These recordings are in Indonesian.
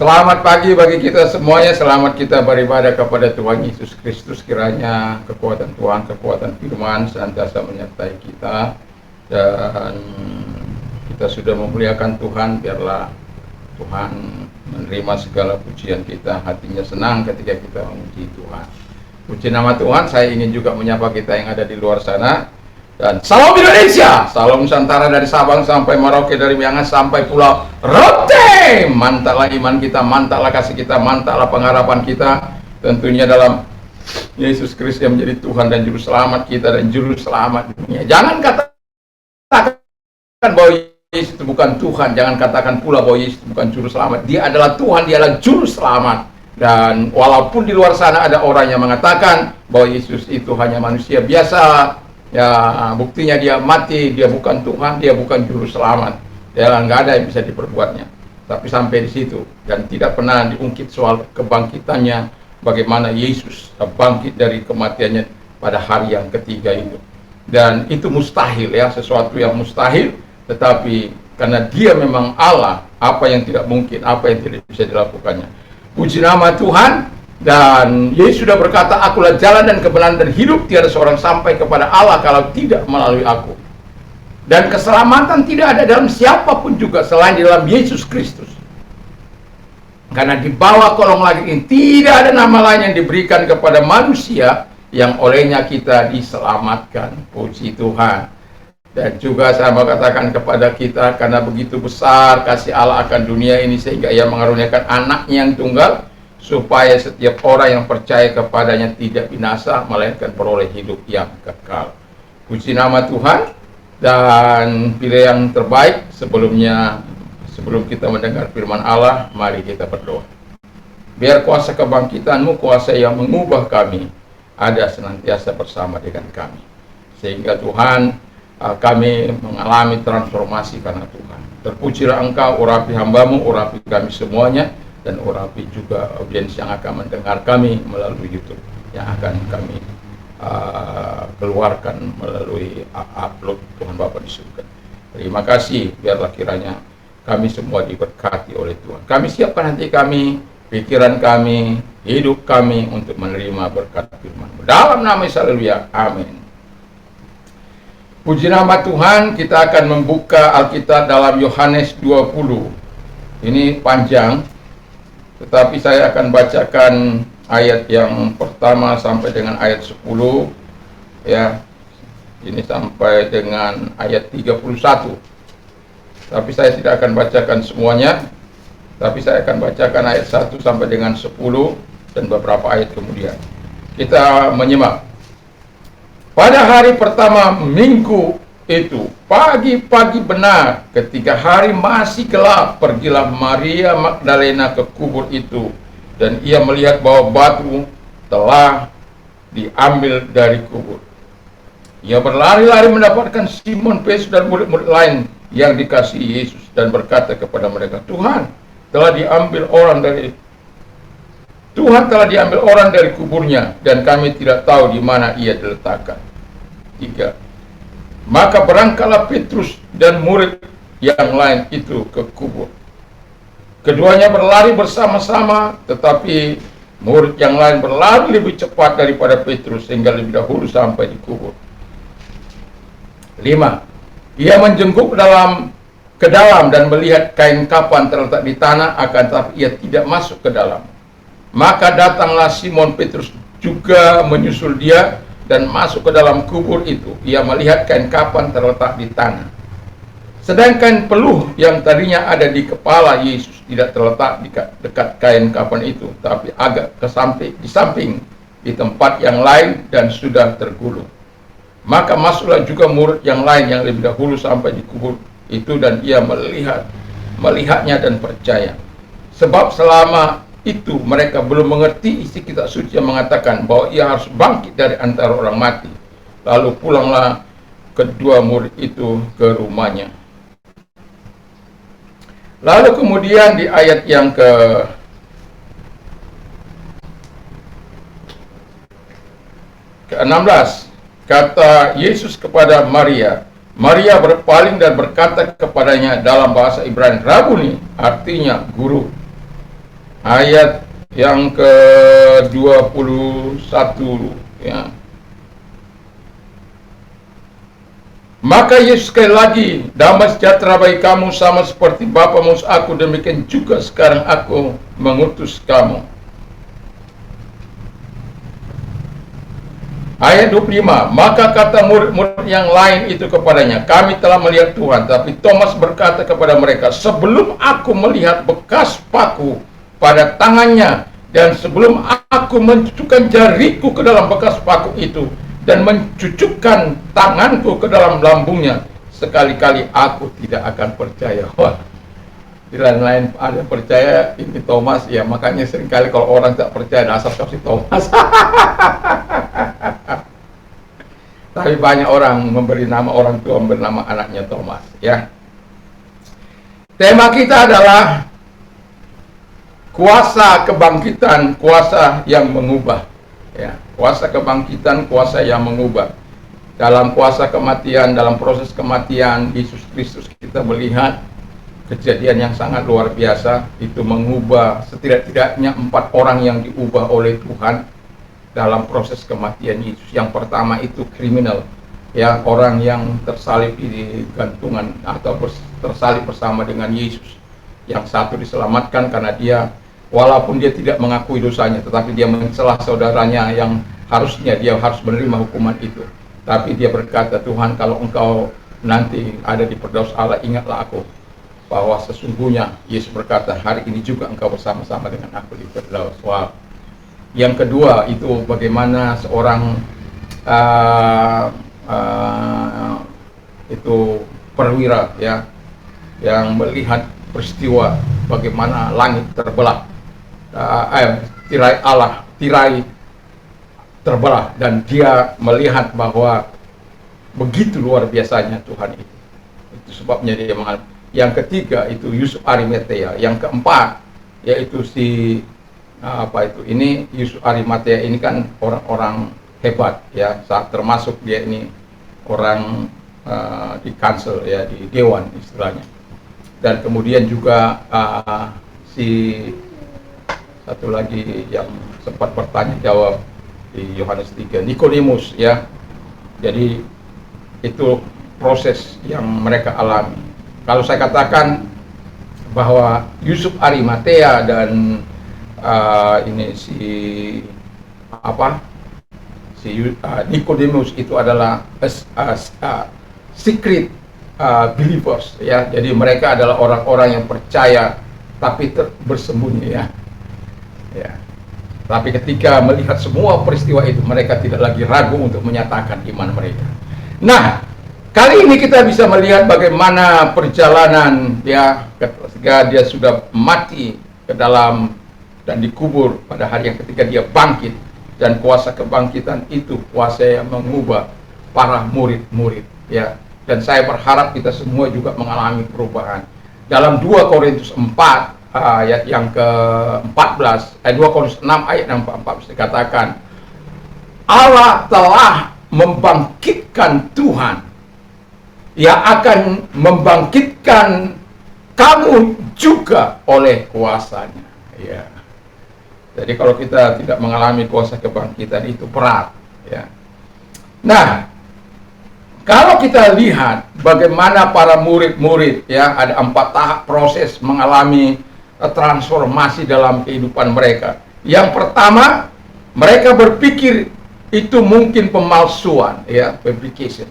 Selamat pagi bagi kita semuanya. Selamat kita beribadah kepada Tuhan Yesus Kristus. Kiranya kekuatan Tuhan, kekuatan firman senantiasa menyertai kita. Dan kita sudah memuliakan Tuhan. Biarlah Tuhan menerima segala pujian kita. Hatinya senang ketika kita memuji Tuhan. Puji nama Tuhan. Saya ingin juga menyapa kita yang ada di luar sana. Dan salam Indonesia, salam Nusantara dari Sabang sampai Merauke, dari Miangas sampai Pulau Rote. Mantaplah iman kita, mantaplah kasih kita, mantaplah pengharapan kita. Tentunya dalam Yesus Kristus yang menjadi Tuhan dan Juru Selamat kita dan Juru Selamat dunia. Jangan katakan bahwa Yesus itu bukan Tuhan. Jangan katakan pula bahwa Yesus itu bukan Juru Selamat. Dia adalah Tuhan, dia adalah Juru Selamat. Dan walaupun di luar sana ada orang yang mengatakan bahwa Yesus itu hanya manusia biasa, ya buktinya dia mati, dia bukan Tuhan, dia bukan Juru Selamat, dia nggak ada yang bisa diperbuatnya. Tapi sampai di situ dan tidak pernah diungkit soal kebangkitannya, bagaimana Yesus bangkit dari kematiannya pada hari yang ketiga itu. Dan itu mustahil, ya, sesuatu yang mustahil, tetapi karena dia memang Allah, apa yang tidak mungkin, apa yang tidak bisa dilakukannya. Puji nama Tuhan. Dan Yesus sudah berkata, akulah jalan dan kebenaran dan hidup, tiada seorang sampai kepada Allah kalau tidak melalui aku. Dan keselamatan tidak ada dalam siapapun juga selain di dalam Yesus Kristus. Karena di bawah kolong langit ini tidak ada nama lain yang diberikan kepada manusia yang olehnya kita diselamatkan. Puji Tuhan. Dan juga saya mau katakan kepada kita, karena begitu besar kasih Allah akan dunia ini sehingga ia mengaruniakan anaknya yang tunggal, supaya setiap orang yang percaya kepadanya tidak binasa, melainkan peroleh hidup yang kekal. Puji nama Tuhan. Dan pilih yang terbaik. Sebelum kita mendengar firman Allah, mari kita berdoa. Biar kuasa kebangkitan-Mu, kuasa yang mengubah kami, ada senantiasa bersama dengan kami, sehingga Tuhan, kami mengalami transformasi karena Tuhan. Terpujilah Engkau, urapi hamba-Mu, urapi kami semuanya, dan urapi juga audiens yang akan mendengar kami melalui YouTube, yang akan kami keluarkan melalui upload Tuhan Bapa di surga. Terima kasih, biarlah kiranya kami semua diberkati oleh Tuhan. Kami siapkan hati kami, pikiran kami, hidup kami untuk menerima berkat firman. Dalam nama Yesus, haleluya, amin. Puji nama Tuhan. Kita akan membuka Alkitab dalam Yohanes 20. Ini panjang, tetapi saya akan bacakan ayat yang pertama sampai dengan ayat 10, ya. Ini sampai dengan ayat 31. Tapi saya tidak akan bacakan semuanya, tapi saya akan bacakan ayat 1 sampai dengan 10 dan beberapa ayat kemudian. Kita menyimak. Pada hari pertama minggu itu, pagi-pagi benar, ketika hari masih gelap, pergilah Maria Magdalena ke kubur itu, dan ia melihat bahwa batu telah diambil dari kubur. Ia berlari-lari mendapatkan Simon Petrus dan murid-murid lain yang dikasihi Yesus, dan berkata kepada mereka, Tuhan telah diambil orang dari kuburnya, dan kami tidak tahu di mana ia diletakkan. 3. Maka berangkatlah Petrus dan murid yang lain itu ke kubur. Keduanya berlari bersama-sama, tetapi murid yang lain berlari lebih cepat daripada Petrus sehingga lebih dahulu sampai di kubur. 5. Ia menjenguk ke dalam dan melihat kain kafan terletak di tanah, akan tetapi ia tidak masuk ke dalam. Maka datanglah Simon Petrus juga menyusul dia dan masuk ke dalam kubur itu. Ia melihat kain kafan terletak di tanah, sedangkan peluh yang tadinya ada di kepala Yesus tidak terletak dekat kain kafan itu, tapi agak di samping di tempat yang lain dan sudah tergulung. Maka masuklah juga murid yang lain yang lebih dahulu sampai di kubur itu, dan ia melihatnya dan percaya. Sebab selama itu mereka belum mengerti isi kitab suci yang mengatakan bahwa ia harus bangkit dari antara orang mati. Lalu pulanglah kedua murid itu ke rumahnya. Lalu kemudian di ayat yang ke-16, kata Yesus kepada Maria. Maria berpaling dan berkata kepadanya dalam bahasa Ibrani, Rabuni, artinya guru. ayat yang ke-21 ya. Maka Yesus sekali lagi, damai sejahtera bagi kamu sama seperti Bapa mengutus aku, demikian juga sekarang aku mengutus kamu. Ayat 25, maka kata murid-murid yang lain itu kepadanya, kami telah melihat Tuhan. Tapi Thomas berkata kepada mereka, sebelum aku melihat bekas paku pada tangannya, dan sebelum aku mencucukkan jariku ke dalam bekas paku itu, dan mencucukkan tanganku ke dalam lambungnya, sekali-kali aku tidak akan percaya. Wah, di lain-lain ada percaya, ini Thomas, ya makanya seringkali kalau orang tak percaya, dasar si Thomas. Tapi banyak orang memberi nama orang tua, memberi nama anaknya Thomas, ya. Tema kita adalah kuasa kebangkitan, kuasa yang mengubah, ya. Kuasa kebangkitan, kuasa yang mengubah. Dalam kuasa kematian, dalam proses kematian Yesus Kristus, kita melihat kejadian yang sangat luar biasa. Itu mengubah setidak-tidaknya 4 orang yang diubah oleh Tuhan dalam proses kematian Yesus. Yang pertama itu kriminal, ya, orang yang tersalib di gantungan atau tersalib bersama dengan Yesus. Yang satu diselamatkan karena dia, walaupun dia tidak mengakui dosanya, tetapi dia mencela saudaranya yang harusnya dia harus menerima hukuman itu. Tapi dia berkata, Tuhan, kalau engkau nanti ada di firdaus Allah, ingatlah aku, bahwa sesungguhnya Yesus berkata, hari ini juga engkau bersama-sama dengan aku di firdaus. Wow. Yang kedua itu bagaimana seorang itu perwira, ya, yang melihat peristiwa bagaimana langit terbelah, tirai terbelah, dan dia melihat bahwa begitu luar biasanya Tuhan itu. Itu sebabnya dia mengalami. Yang ketiga itu Yusuf Arimatea. Yang keempat yaitu ini Yusuf Arimatea ini kan orang-orang hebat, ya, saat termasuk dia ini orang di kansel, ya, di dewan istilahnya. Dan kemudian juga si satu lagi yang sempat bertanya jawab di Yohanes 3, Nikodemus, ya. Jadi itu proses yang mereka alami. Kalau saya katakan bahwa Yusuf Arimatea dan ini Nikodemus itu adalah secret believers, ya. Jadi mereka adalah orang-orang yang percaya tapi bersembunyi, ya. Tapi ketika melihat semua peristiwa itu, mereka tidak lagi ragu untuk menyatakan iman mereka. Nah, kali ini kita bisa melihat bagaimana perjalanan, ya, ketika dia sudah mati ke dalam dan dikubur pada hari yang ketiga dia bangkit, dan kuasa kebangkitan itu kuasa yang mengubah para murid-murid, ya. Dan saya berharap kita semua juga mengalami perubahan. Dalam 2 Korintus 4 ayat yang ke-14, 2 Korintus 6 ayat yang ke-14 dikatakan, Allah telah membangkitkan Tuhan yang akan membangkitkan kamu juga oleh kuasanya, ya. Jadi kalau kita tidak mengalami kuasa kebangkitan itu berat, ya. Nah, kalau kita lihat bagaimana para murid-murid, ya, ada 4 tahap proses mengalami transformasi dalam kehidupan mereka. Yang pertama, mereka berpikir itu mungkin pemalsuan, ya, fabrication.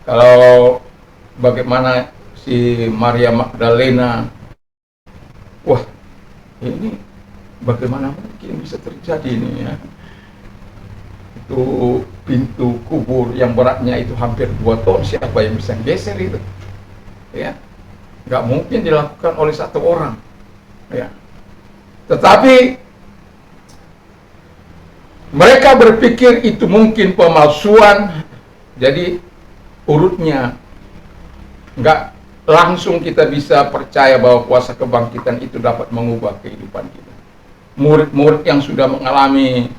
Kalau bagaimana si Maria Magdalena, wah, ini bagaimana mungkin bisa terjadi ini, ya. Itu pintu kubur yang beratnya itu hampir 2 ton, siapa yang bisa geser itu, ya. Nggak mungkin dilakukan oleh 1 orang, ya. Tetapi mereka berpikir itu mungkin pemalsuan. Jadi urutnya nggak langsung kita bisa percaya bahwa kuasa kebangkitan itu dapat mengubah kehidupan kita. Murid-murid yang sudah mengalami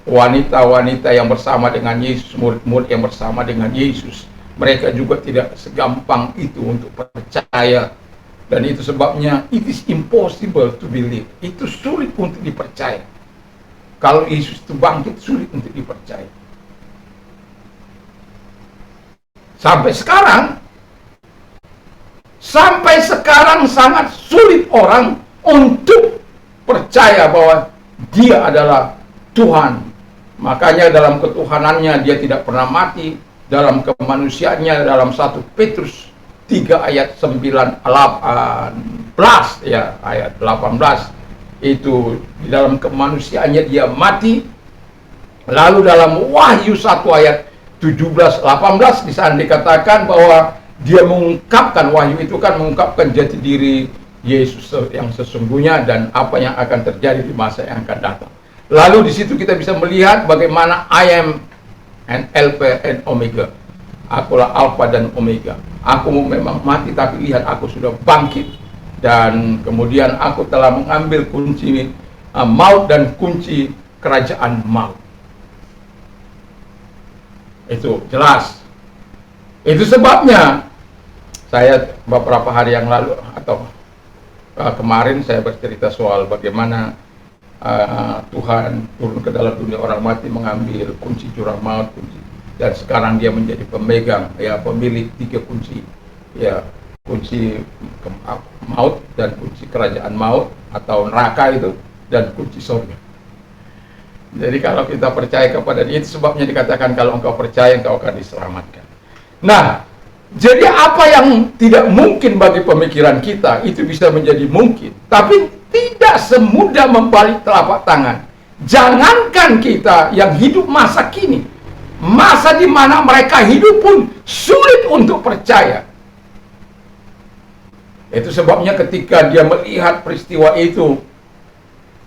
wanita-wanita yang bersama dengan Yesus, murid-murid yang bersama dengan Yesus, mereka juga tidak segampang itu untuk percaya Dan itu sebabnya it is impossible to believe. Itu sulit untuk dipercaya. Kalau Yesus itu bangkit, sulit untuk dipercaya. Sampai sekarang sangat sulit orang untuk percaya bahwa Dia adalah Tuhan. Makanya dalam ketuhanannya Dia tidak pernah mati. Dalam kemanusiaannya, dalam 1 Petrus 3 ayat 18 ya, ayat 18 itu di dalam kemanusiaannya Dia mati. Lalu dalam Wahyu 1 ayat 17-18 di sana dikatakan bahwa Dia mengungkapkan, Wahyu itu kan mengungkapkan jati diri Yesus yang sesungguhnya dan apa yang akan terjadi di masa yang akan datang. Lalu di situ kita bisa melihat bagaimana I am and Alpha and Omega. Akulah Alpha dan Omega. Aku memang mati, tapi lihat aku sudah bangkit. Dan kemudian aku telah mengambil kunci maut dan kunci kerajaan maut. Itu jelas. Itu sebabnya saya beberapa hari yang lalu atau kemarin saya bercerita soal bagaimana Tuhan turun ke dalam dunia orang mati, mengambil kunci jurang maut, dan sekarang Dia menjadi pemegang, ya, pemilik 3 kunci, ya, kunci maut dan kunci kerajaan maut atau neraka itu, dan kunci surga. Jadi kalau kita percaya kepada Dia, itu sebabnya dikatakan kalau engkau percaya engkau akan diselamatkan. Nah, jadi apa yang tidak mungkin bagi pemikiran kita itu bisa menjadi mungkin, tapi tidak semudah membalik telapak tangan. Jangankan kita yang hidup masa kini, masa di mana mereka hidup pun sulit untuk percaya. Itu sebabnya ketika dia melihat peristiwa itu,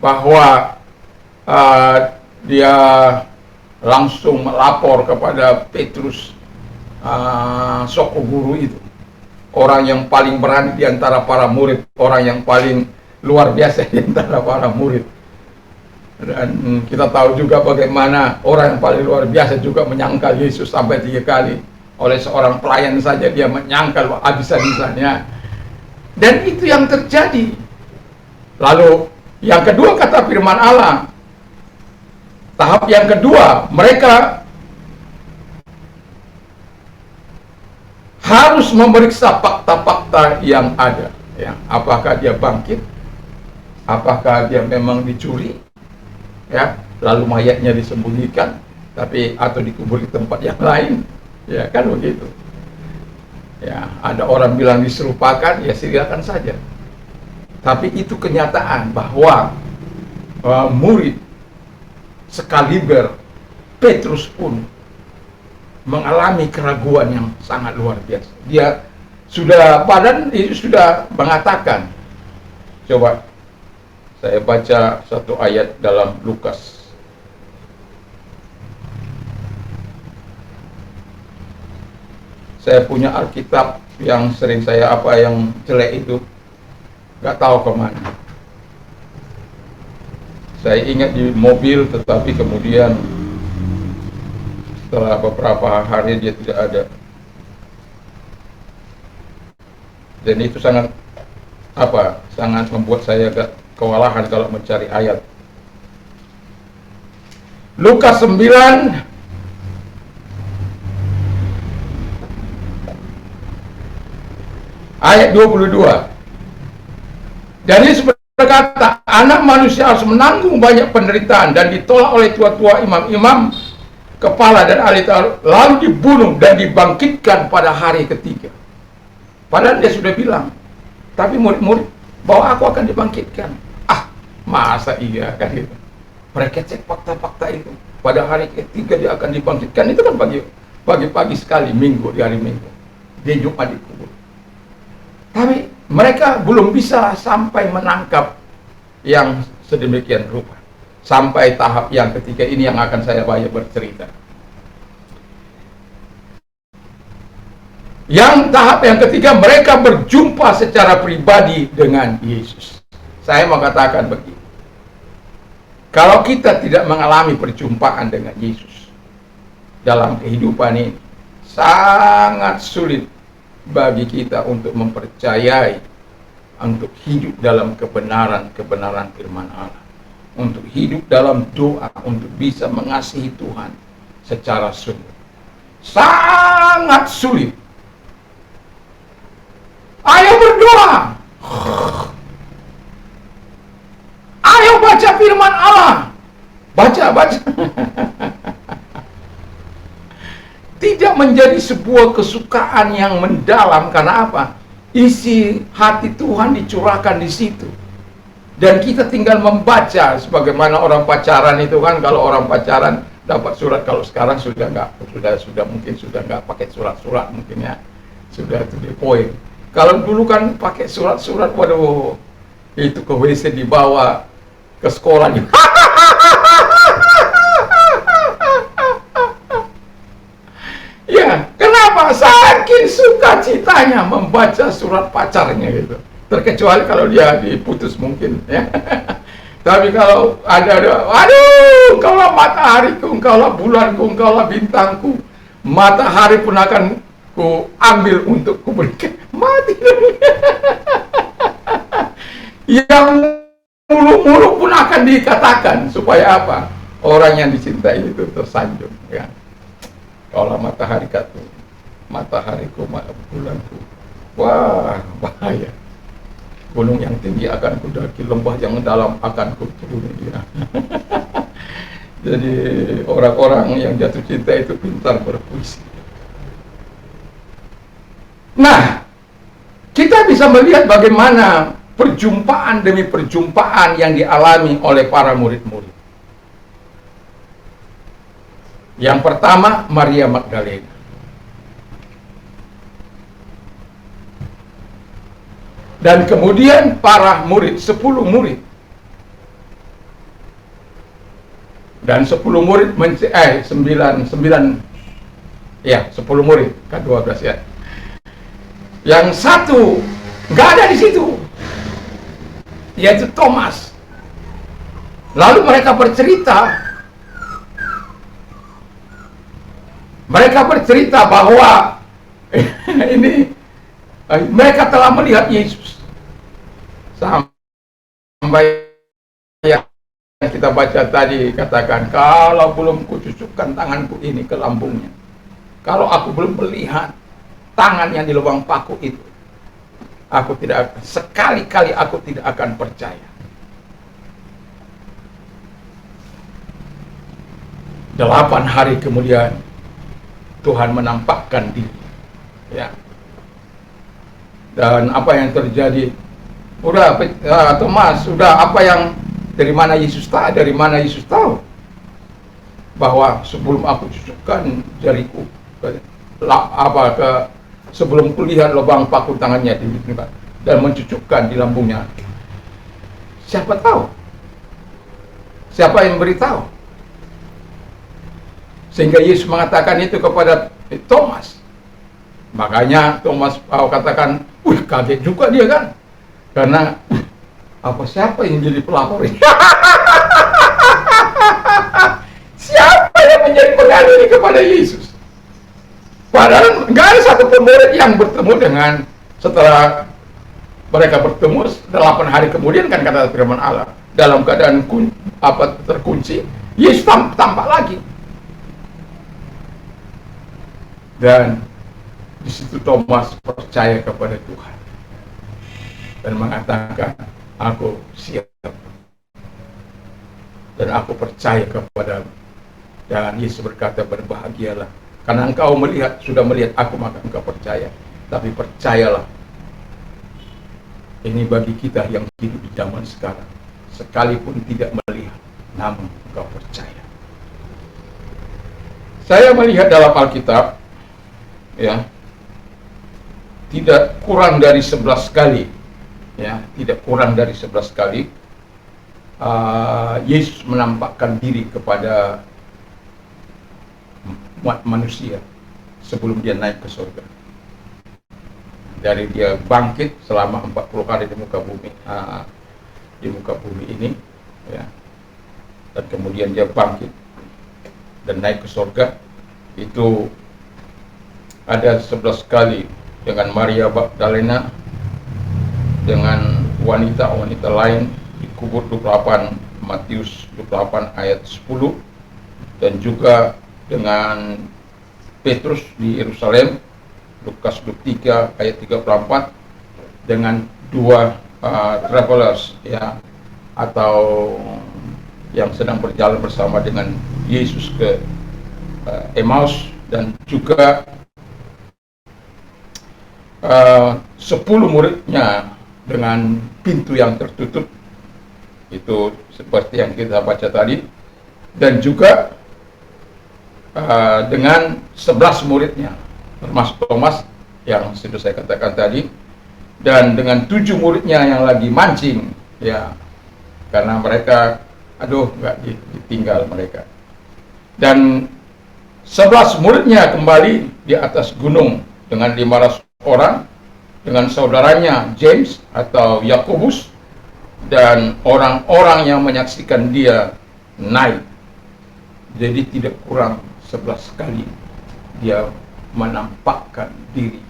bahwa dia langsung melapor kepada Petrus, Soko guru itu, orang yang paling berani di antara para murid, orang yang paling luar biasa di antara para murid. Dan kita tahu juga bagaimana orang yang paling luar biasa juga menyangkal Yesus sampai 3 kali. Oleh seorang pelayan saja dia menyangkal habis-habisannya. Dan itu yang terjadi. Lalu yang kedua kata firman Allah, tahap yang kedua, mereka harus memeriksa fakta-fakta yang ada, ya. Apakah dia bangkit, apakah dia memang dicuri, ya, lalu mayatnya disembunyikan, atau dikubur di tempat yang lain, ya kan begitu. Ya, ada orang bilang diserupakan, ya silakan saja. Tapi itu kenyataan bahwa murid sekaliber Petrus pun mengalami keraguan yang sangat luar biasa. Dia sudah, itu sudah mengatakan, coba saya baca satu ayat dalam Lukas. Saya punya Alkitab yang sering saya yang jelek itu, nggak tahu kemana. Saya ingat di mobil, tetapi kemudian setelah beberapa hari dia tidak ada. Dan itu sangat sangat membuat saya agak kewalahan kalau mencari ayat. Lukas 9 ayat 22. Dan Yesus berkata, anak manusia harus menanggung banyak penderitaan dan ditolak oleh tua-tua, imam-imam, kepala dan ahli Taurat, lalu dibunuh dan dibangkitkan pada hari ketiga. Padahal dia sudah bilang, tapi murid-murid, bahwa aku akan dibangkitkan. Masa iya kan gitu. Mereka cek fakta-fakta itu. Pada hari ketiga dia akan dibangkitkan. Itu kan pagi-pagi sekali, di hari Minggu. Dia Jumat dikubur. Tapi mereka belum bisa sampai menangkap yang sedemikian rupa. Sampai tahap yang ketiga ini yang akan saya bercerita. Yang tahap yang ketiga, mereka berjumpa secara pribadi dengan Yesus. Saya mau katakan begini. Kalau kita tidak mengalami perjumpaan dengan Yesus dalam kehidupan ini, sangat sulit bagi kita untuk mempercayai untuk hidup dalam kebenaran firman Allah, untuk hidup dalam doa, untuk bisa mengasihi Tuhan secara sungguh. Sangat sulit. Ayo berdoa. Ayo baca firman Allah. Baca. Tidak menjadi sebuah kesukaan yang mendalam. Karena apa? Isi hati Tuhan dicurahkan di situ. Dan kita tinggal membaca, sebagaimana orang pacaran itu kan, kalau orang pacaran dapat surat, kalau sekarang sudah mungkin sudah nggak pakai surat-surat mungkin ya, sudah to the point. Kalau dulu kan pakai surat-surat, waduh, itu ke WC dibawa ke sekolah nih. Ya, kenapa? Saking sukacitanya membaca surat pacarnya gitu. Terkecuali kalau dia diputus mungkin ya. Tapi kalau ada, aduh, engkaulah matahariku, engkaulah bulanku, engkaulah bintangku, matahari pun akan ku ambil untuk kuberikan mati. Yang mulu-mulu pun akan dikatakan supaya apa? Orang yang dicintai itu tersanjung ya. Kalau matahari katu, matahariku, bulanku, wah bahaya. Gunung yang tinggi akan kudaki, lembah yang dalam akan kuturuni dia. Jadi orang-orang yang jatuh cinta itu pintar berpuisi. Nah, kita bisa melihat bagaimana perjumpaan demi perjumpaan yang dialami oleh para murid-murid. Yang pertama, Maria Magdalena. Dan kemudian para murid, 10 murid. Dan 10 murid, 9 ya, 10 murid, kan 12 ya. Yang satu nggak ada di situ, yaitu Thomas. Lalu mereka bercerita bahwa ini mereka telah melihat Yesus. Sampai yang kita baca tadi katakan, kalau belum kucucukkan tanganku ini ke lambungnya, kalau aku belum melihat tangan yang di lubang paku itu, aku tidak akan, sekali-kali aku tidak akan percaya. 8 hari kemudian Tuhan menampakkan diri ya. Dan apa yang terjadi? Udah, Thomas, sudah apa yang dari mana Yesus tahu bahwa sebelum aku cucukkan jariku sebelum kulihat lubang paku tangannya dan mencucukkan di lambungnya, siapa tahu? Siapa yang beritahu? Sehingga Yesus mengatakan itu kepada Thomas. Makanya Thomas katakan, kaget juga dia kan, karena siapa yang jadi pelapor ini? Siapa yang menjadi pengadu ini kepada Yesus? Padahal nggak ada satu murid yang bertemu dengan, setelah mereka bertemu 8 hari kemudian, kan kata firman Allah, dalam keadaan terkunci, Yesus tampak lagi. Dan di situ Thomas percaya kepada Tuhan dan mengatakan, aku siap dan aku percaya kepadamu. Dan Yesus berkata, berbahagialah karena engkau sudah melihat aku, maka engkau percaya. Tapi percayalah, ini bagi kita yang hidup di zaman sekarang, sekalipun tidak melihat, namun engkau percaya. Saya melihat dalam Alkitab ya, tidak kurang dari 11 kali ya, tidak kurang dari 11 kali Yesus menampakkan diri kepada umat manusia sebelum dia naik ke surga. Dari dia bangkit selama 40 hari di muka bumi ini ya, dan kemudian dia bangkit dan naik ke surga, itu ada 11 kali dengan Maria Magdalena, dengan wanita-wanita lain di kubur 28, Matius 28 ayat 10, dan juga dengan Petrus di Yerusalem, Lukas 23 ayat 34, dengan dua travelers ya, atau yang sedang berjalan bersama dengan Yesus ke Emmaus, dan juga 10 muridnya dengan pintu yang tertutup, itu seperti yang kita baca tadi, dan juga dengan 11 muridnya termasuk Thomas yang sudah saya katakan tadi, dan dengan 7 muridnya yang lagi mancing ya, karena mereka nggak ditinggal mereka, dan 11 muridnya kembali di atas gunung dengan 500 orang, dengan saudaranya James atau Yakobus, dan orang-orang yang menyaksikan dia naik. Jadi tidak kurang 11 kali dia menampakkan diri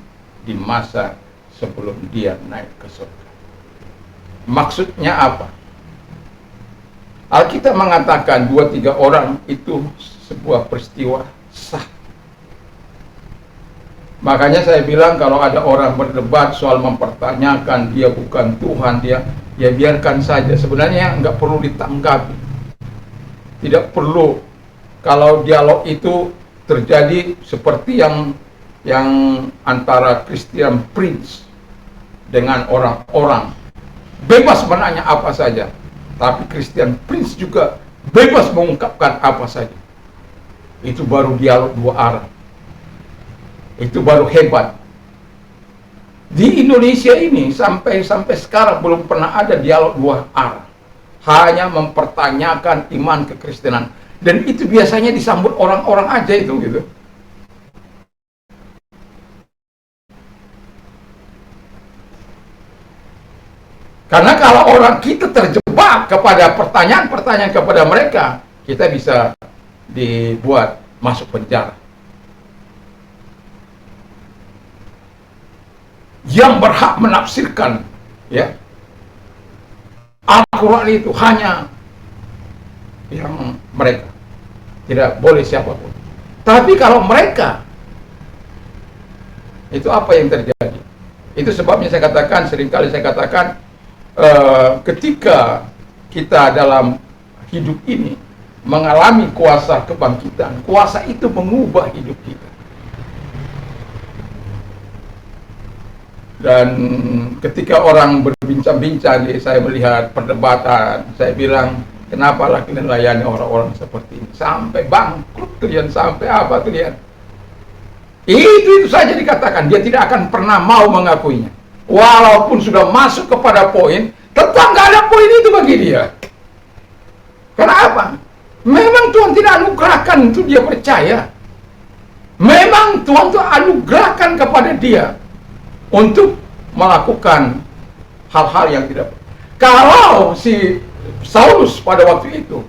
di masa sebelum dia naik ke surga. Maksudnya apa? Alkitab mengatakan 2-3 orang itu sebuah peristiwa sah. Makanya saya bilang kalau ada orang berdebat soal mempertanyakan dia bukan Tuhan, dia ya biarkan saja. Sebenarnya nggak perlu ditanggapi. Tidak perlu kalau dialog itu terjadi seperti yang antara Christian Prince dengan orang-orang. Bebas menanya apa saja. Tapi Christian Prince juga bebas mengungkapkan apa saja. Itu baru dialog dua arah. Itu baru hebat. Di Indonesia ini sampai sekarang belum pernah ada dialog dua arah. Hanya mempertanyakan iman kekristenan, dan itu biasanya disambut orang-orang aja itu gitu. Karena kalau orang kita terjebak kepada pertanyaan-pertanyaan kepada mereka, kita bisa dibuat masuk penjara. Yang berhak menafsirkan ya Al-Quran itu hanya yang mereka, tidak boleh siapapun. Tapi kalau mereka, itu apa yang terjadi? Itu sebabnya saya katakan, seringkali saya katakan, ketika kita dalam hidup ini mengalami kuasa kebangkitan, kuasa itu mengubah hidup kita. Dan ketika orang berbincang-bincang, saya melihat perdebatan, saya bilang, kenapa kalian layani orang-orang seperti ini? Sampai bangkrut kalian, sampai apa kalian? Itu saja dikatakan, dia tidak akan pernah mau mengakuinya. Walaupun sudah masuk kepada poin, tetap nggak ada poin itu bagi dia. Kenapa? Memang Tuhan tidak anugerahkan untuk dia percaya. Memang Tuhan itu anugerahkan kepada dia untuk melakukan hal-hal yang tidak. Kalau si Saulus pada waktu itu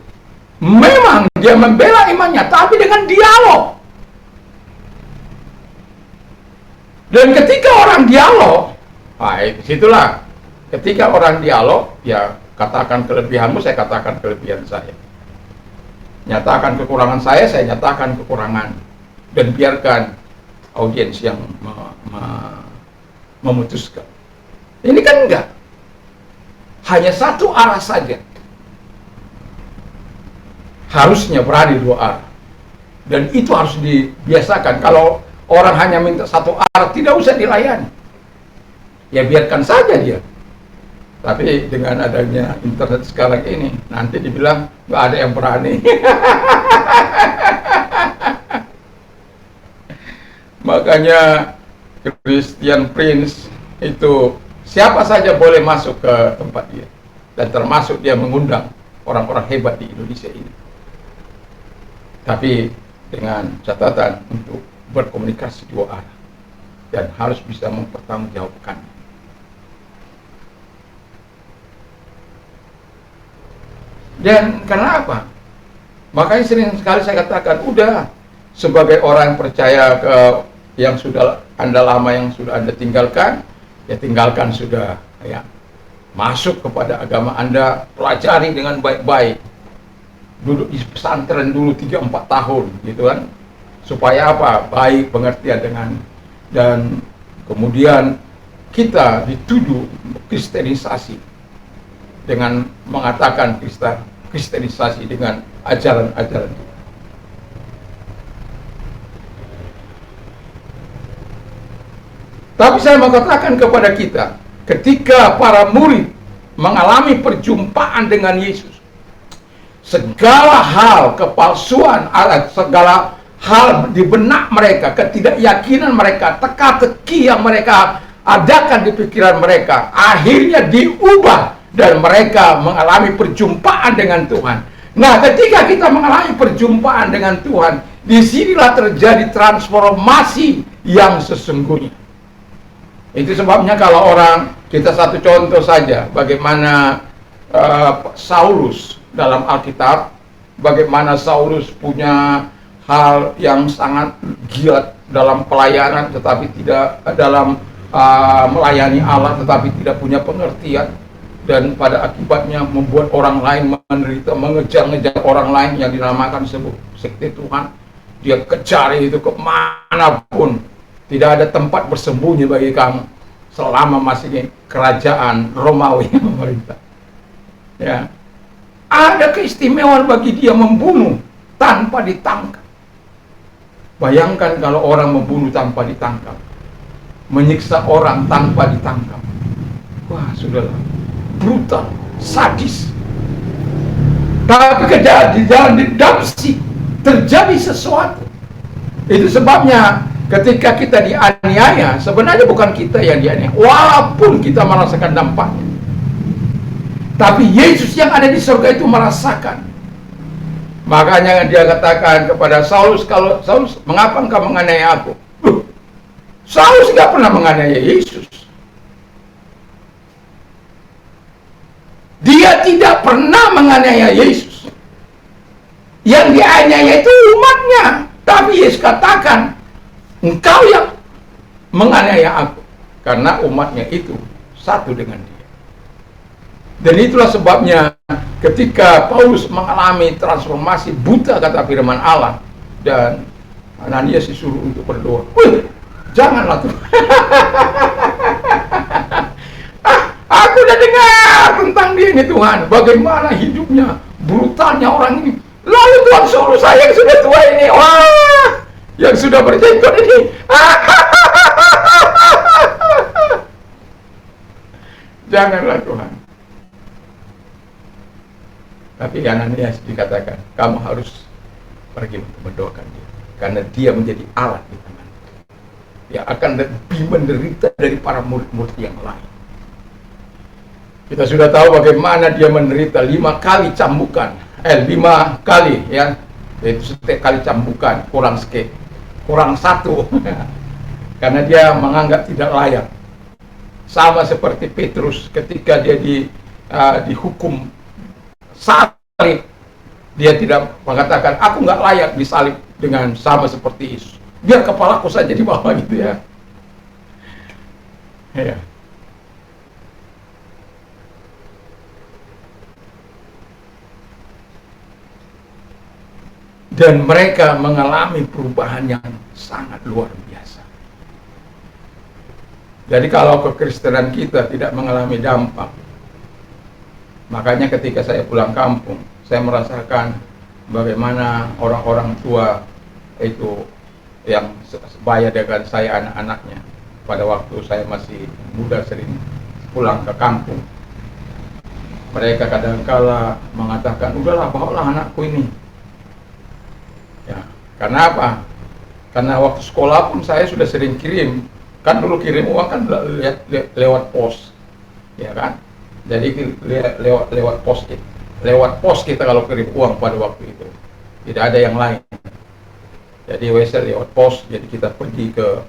memang dia membela imannya, tapi dengan dialog. Dan ketika orang dialog, disitulah ketika orang dialog, ya katakan kelebihanmu, saya katakan kelebihan saya. Nyatakan kekurangan saya nyatakan kekurangan. Dan biarkan audiens yang memutuskan. Ini kan enggak. Hanya satu arah saja. Harusnya berani dua arah. Dan itu harus dibiasakan. Kalau orang hanya minta satu arah, tidak usah dilayani. Ya biarkan saja dia. Tapi dengan adanya internet sekarang ini, nanti dibilang nggak ada yang berani. Makanya Christian Prince itu siapa saja boleh masuk ke tempat dia, dan termasuk dia mengundang orang-orang hebat di Indonesia ini. Tapi dengan catatan untuk berkomunikasi dua arah dan harus bisa mempertanggungjawabkan. Dan karena apa? Makanya sering sekali saya katakan, udah sebagai orang yang percaya ke yang sudah Anda lama, yang sudah Anda tinggalkan, ya tinggalkan sudah. ya, masuk kepada agama Anda, pelajari dengan baik-baik, duduk di pesantren dulu 3-4 tahun gitu kan, supaya apa? Baik pengertian dengan, dan kemudian kita dituduh kristenisasi dengan mengatakan kristenisasi dengan ajaran-ajaran itu. Tapi saya mau katakan kepada kita, ketika para murid mengalami perjumpaan dengan Yesus, segala hal kepalsuan, segala hal di benak mereka, ketidakyakinan mereka, teka-teki yang mereka adakan di pikiran mereka, akhirnya diubah dan mereka mengalami perjumpaan dengan Tuhan. Nah, ketika kita mengalami perjumpaan dengan Tuhan, disinilah terjadi transformasi yang sesungguhnya. Itu sebabnya kalau orang, kita satu contoh saja, bagaimana Saulus dalam Alkitab, bagaimana Saulus punya hal yang sangat giat dalam pelayanan, tetapi tidak dalam melayani Allah, tetapi tidak punya pengertian, dan pada akibatnya membuat orang lain menderita, mengejar-ngejar orang lain yang dinamakan sebuah sekte Tuhan. Dia kejar itu kemanapun. Tidak ada tempat bersembunyi bagi kamu selama masih kerajaan Romawi yang memerintah. Ya, ada keistimewaan bagi dia membunuh tanpa ditangkap. Bayangkan kalau orang membunuh tanpa ditangkap, menyiksa orang tanpa ditangkap. Wah, sudahlah, brutal, sadis. Tapi di dalam didapsi terjadi sesuatu. Itu sebabnya ketika kita dianiaya, sebenarnya bukan kita yang dianiaya, walaupun kita merasakan dampaknya. Tapi Yesus yang ada di surga itu merasakan. Makanya dia katakan kepada Saulus, kalau Saulus, mengapa engkau menganiaya aku? Saulus tidak pernah menganiaya Yesus. Dia tidak pernah menganiaya Yesus. Yang dianiaya itu umatnya. Tapi Yesus katakan, engkau yang menganiaya aku, karena umatnya itu satu dengan dia. Dan itulah sebabnya ketika Paulus mengalami transformasi buta, kata firman Allah, dan Ananias disuruh untuk berdoa. Janganlah Tuhan. Aku udah dengar tentang dia ini Tuhan, bagaimana hidupnya, brutalnya orang ini. Lalu Tuhan suruh saya yang sudah tua ini, wah, yang sudah berjenggot ini. Janganlah Tuhan. Tapi Ananias dikatakan, kamu harus pergi untuk mendoakan dia, karena dia menjadi alat di tangan. Dia akan lebih menderita dari para murid-murid yang lain. Kita sudah tahu bagaimana dia menderita 5 kali cambukan. 5 kali ya, yaitu setiap kali cambukan kurang sedikit, kurang 1 karena dia menganggap tidak layak. Sama seperti Petrus ketika dia dihukum salib, dia tidak mengatakan aku nggak layak disalib dengan sama seperti Yesus, biar kepalaku saja di bawah gitu ya. Ya. Dan mereka mengalami perubahan yang sangat luar biasa. Jadi kalau kekristenan kita tidak mengalami dampak, makanya ketika saya pulang kampung, saya merasakan bagaimana orang-orang tua itu yang sebaya dengan saya anak-anaknya. Pada waktu saya masih muda sering pulang ke kampung. Mereka kadang-kala mengatakan, udahlah bawalah anakku ini. Ya, karena apa? Karena waktu sekolah pun saya sudah sering kirim, kan dulu kirim uang kan lewat pos, ya kan? Jadi lewat pos kita kalau kirim uang pada waktu itu, tidak ada yang lain. Jadi wesel lewat pos, jadi kita pergi ke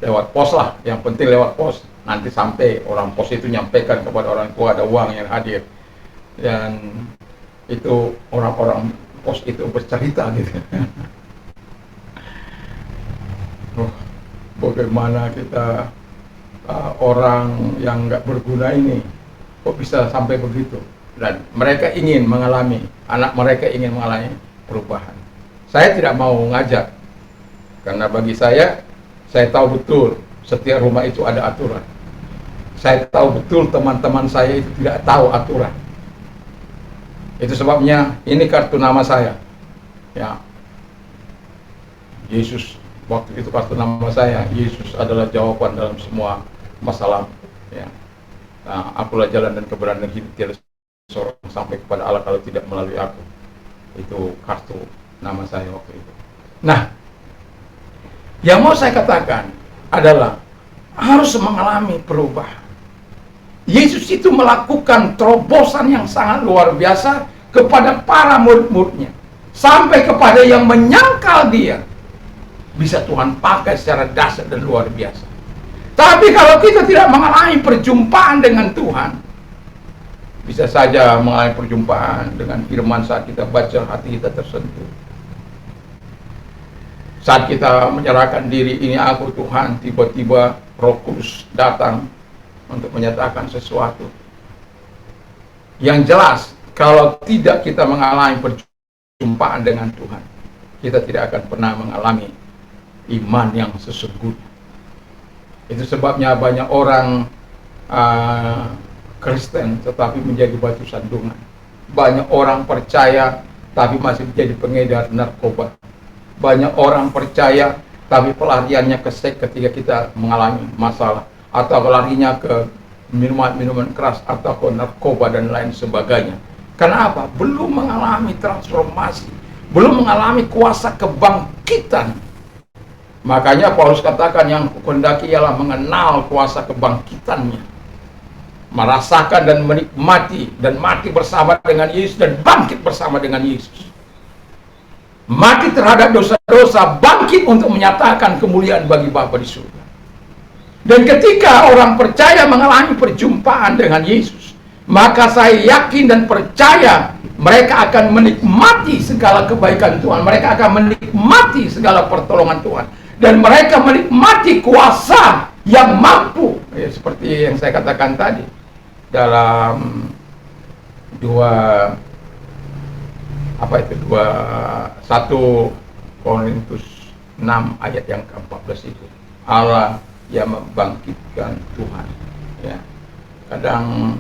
lewat pos lah, yang penting lewat pos. Nanti sampai orang pos itu nyampaikan kepada orang tua ada uang yang hadir, dan itu orang-orang pos itu bercerita gitu. Bagaimana kita orang yang nggak berguna ini kok bisa sampai begitu, dan mereka ingin mengalami, anak mereka ingin mengalami perubahan. Saya tidak mau ngajak, karena bagi saya tahu betul setiap rumah itu ada aturan. Saya tahu betul teman-teman saya itu tidak tahu aturan. Itu sebabnya ini kartu nama saya, ya. Yesus, waktu itu kartu nama saya, Yesus adalah jawaban dalam semua masalah, ya. Nah, akulah jalan dan kebenaran dan hidup, tiada seorang sampai kepada Allah kalau tidak melalui aku. Itu kartu nama saya waktu itu. Nah, yang mau saya katakan adalah harus mengalami perubahan. Yesus itu melakukan terobosan yang sangat luar biasa kepada para murid-muridnya, sampai kepada yang menyangkal dia bisa Tuhan pakai secara dahsyat dan luar biasa. Tapi kalau kita tidak mengalami perjumpaan dengan Tuhan, bisa saja mengalami perjumpaan dengan firman saat kita baca, hati kita tersentuh. Saat kita menyerahkan diri, ini aku Tuhan, tiba-tiba Roh Kudus datang untuk menyatakan sesuatu. Yang jelas, kalau tidak kita mengalami perjumpaan dengan Tuhan, kita tidak akan pernah mengalami iman yang sesungguhnya. Itu sebabnya banyak orang Kristen tetapi menjadi batu sandungan. Banyak orang percaya tapi masih menjadi pengedar narkoba. Banyak orang percaya tapi pelariannya ke seks ketika kita mengalami masalah, atau larinya ke minuman keras atau ke narkoba dan lain sebagainya. Kenapa? Belum mengalami transformasi, belum mengalami kuasa kebangkitan. Makanya Paulus katakan yang kukendaki ialah mengenal kuasa kebangkitannya, merasakan dan menikmati dan mati bersama dengan Yesus dan bangkit bersama dengan Yesus. Mati terhadap dosa-dosa, bangkit untuk menyatakan kemuliaan bagi Bapa di surga. Dan ketika orang percaya mengalami perjumpaan dengan Yesus, maka saya yakin dan percaya mereka akan menikmati segala kebaikan Tuhan, mereka akan menikmati segala pertolongan Tuhan, dan mereka menikmati kuasa yang mampu, ya, seperti yang saya katakan tadi dalam 1 Korintus 6 ayat yang ke-14 itu, Allah yang membangkitkan Tuhan, ya. Kadang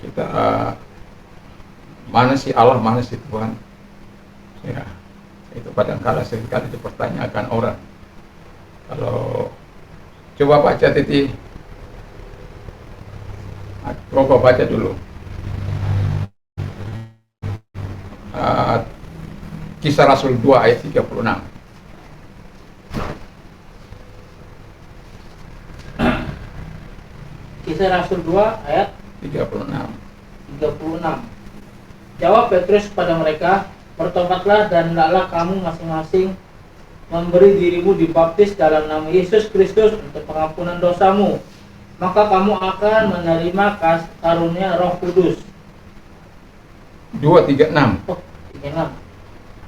kita mana sih Allah, mana sih Tuhan, ya. Itu kadang-kala seringkali dipertanyakan orang. Kalau coba baca Titi, coba baca dulu Kisah Rasul 2 ayat 36. Kisah Rasul 2 ayat 36. Jawab Petrus kepada mereka, bertobatlah dan hendaklah kamu masing-masing memberi dirimu dibaptis dalam nama Yesus Kristus untuk pengampunan dosamu, maka kamu akan menerima karunia Roh Kudus. 2:36. Oh, 36.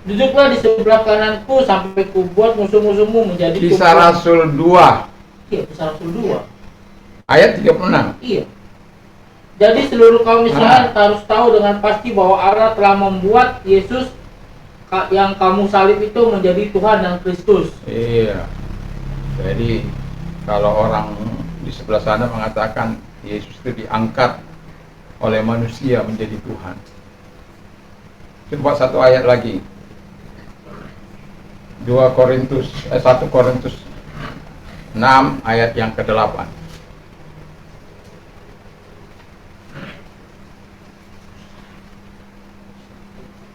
Duduklah di sebelah kananku sampai kubuat musuh-musuhmu menjadi Kisah Rasul 2. Iya, Kisah Rasul 2. Ayat 36. Iya. Jadi seluruh kaum Israel harus tahu dengan pasti bahwa Allah telah membuat Yesus yang kamu salib itu menjadi Tuhan dan Kristus. Iya. Jadi kalau orang di sebelah sana mengatakan Yesus itu diangkat oleh manusia menjadi Tuhan. Coba satu ayat lagi. 1 Korintus 6 ayat yang ke-8.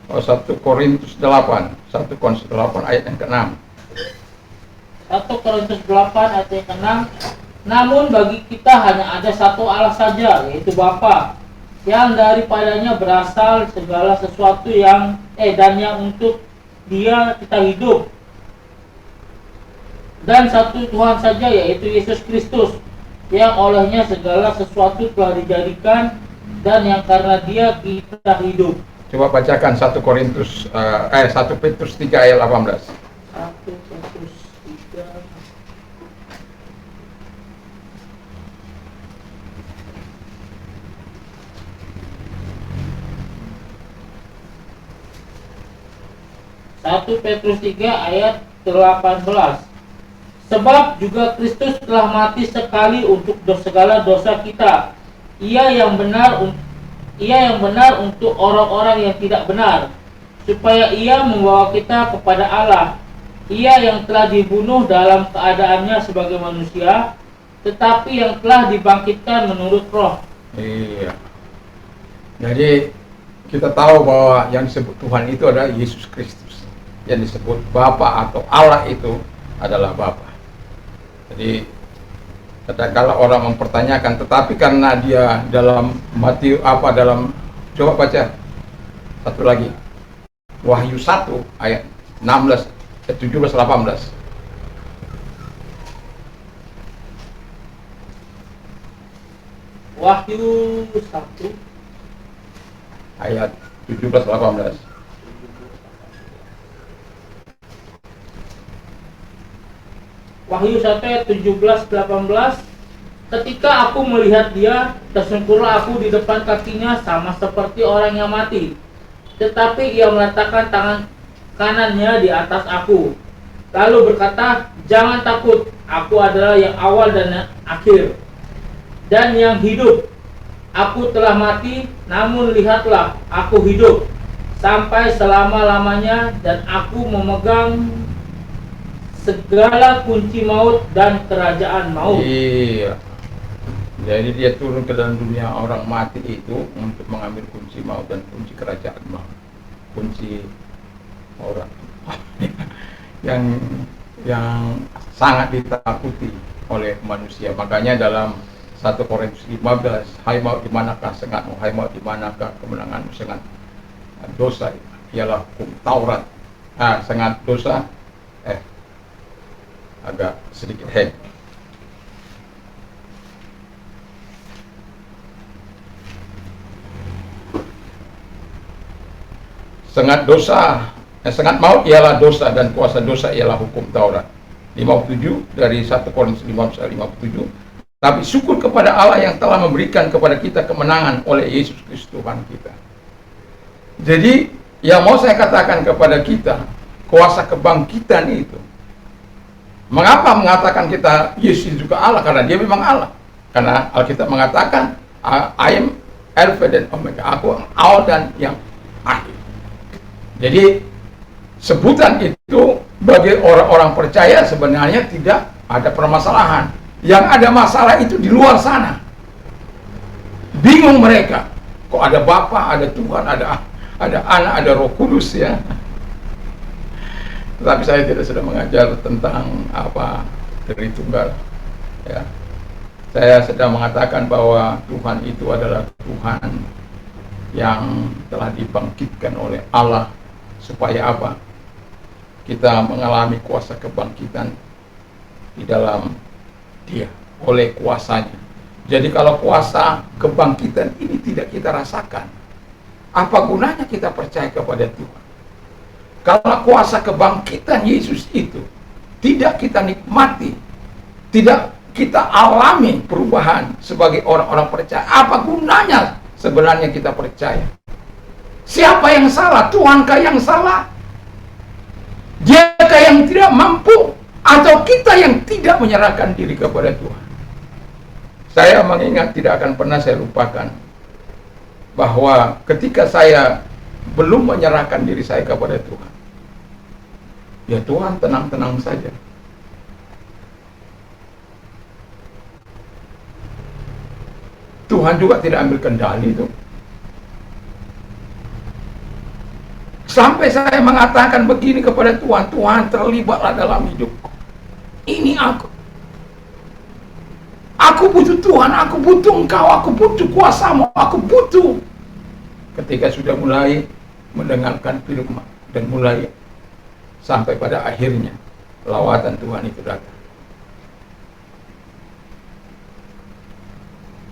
Oh, 1 Korintus 8 ayat yang ke-6. 1 Korintus 8 ayat yang ke-6. Namun bagi kita hanya ada satu Allah saja, yaitu Bapa, yang daripadanya berasal segala sesuatu dan yang untuk Dia kita hidup, dan satu Tuhan saja, yaitu Yesus Kristus, yang olehnya segala sesuatu telah dijadikan dan yang karena Dia kita hidup. Coba bacakan 1 Petrus 3 ayat 18. 1 Petrus 3 1 Petrus 3 ayat 18. Sebab juga Kristus telah mati sekali untuk segala dosa kita. Ia yang benar untuk orang-orang yang tidak benar, supaya ia membawa kita kepada Allah. Ia yang telah dibunuh dalam keadaannya sebagai manusia, tetapi yang telah dibangkitkan menurut roh. Iya. Jadi kita tahu bahwa yang disebut Tuhan itu adalah Yesus Kristus. Yang disebut Bapa atau Allah itu adalah Bapa. Jadi kadang-kala orang mempertanyakan, tetapi karena dia dalam coba baca satu lagi, Wahyu 1 ayat 16, 17, 18. Wahyu 1 ayat 17, 18. Wahyu 1 ayat 17, 18. Ketika aku melihat dia, tersungkurlah aku di depan kakinya sama seperti orang yang mati. Tetapi ia meletakkan tangan kanannya di atas aku, lalu berkata, jangan takut, aku adalah yang awal dan yang akhir, dan yang hidup. Aku telah mati, namun lihatlah, aku hidup sampai selama-lamanya, dan aku memegang segala kunci maut dan kerajaan maut. Iya. Jadi dia turun ke dalam dunia orang mati itu untuk mengambil kunci maut dan kunci kerajaan maut. Kunci orang yang sangat ditakuti oleh manusia. Makanya dalam 1 Korintus 15, hai maut di manakah sengatmu, hai maut di manakah kemenanganmu, sengat dosa ialah hukum Taurat. Sengat dosa agak sedikit hang. Sengat maut ialah dosa, dan kuasa dosa ialah hukum Taurat. 57 dari 1 Korintus 15 ayat 57. Tapi syukur kepada Allah yang telah memberikan kepada kita kemenangan oleh Yesus Kristus Tuhan kita. Jadi yang mau saya katakan kepada kita, kuasa kebangkitan itu. Mengapa mengatakan kita Yesus juga Allah? Karena dia memang Allah. Karena Alkitab mengatakan I am Alpha dan Omega, aku awal dan yang akhir. Jadi sebutan itu bagi orang-orang percaya sebenarnya tidak ada permasalahan. Yang ada masalah itu di luar sana. Bingung mereka. Kok ada Bapa, ada Tuhan, ada Anak, ada Roh Kudus ya. Tetapi saya tidak sedang mengajar tentang Tritunggal. Ya. Saya sedang mengatakan bahwa Tuhan itu adalah Tuhan yang telah dibangkitkan oleh Allah. Supaya apa? Kita mengalami kuasa kebangkitan di dalam Dia, oleh kuasanya. Jadi kalau kuasa kebangkitan ini tidak kita rasakan, apa gunanya kita percaya kepada Tuhan? Kalau kuasa kebangkitan Yesus itu tidak kita nikmati, tidak kita alami perubahan sebagai orang-orang percaya, apa gunanya sebenarnya kita percaya? Siapa yang salah? Tuhankah yang salah? Diakah yang tidak mampu? Atau kita yang tidak menyerahkan diri kepada Tuhan? Saya mengingat, tidak akan pernah saya lupakan bahwa ketika saya belum menyerahkan diri saya kepada Tuhan, ya Tuhan tenang-tenang saja. Tuhan juga tidak ambil kendali itu. Sampai saya mengatakan begini kepada Tuhan, Tuhan terlibatlah dalam hidupku. Ini aku. Aku butuh Tuhan, aku butuh Engkau, aku butuh kuasa-Mu, aku butuh. Ketika sudah mulai mendengarkan firman dan mulai sampai pada akhirnya lawatan Tuhan itu datang.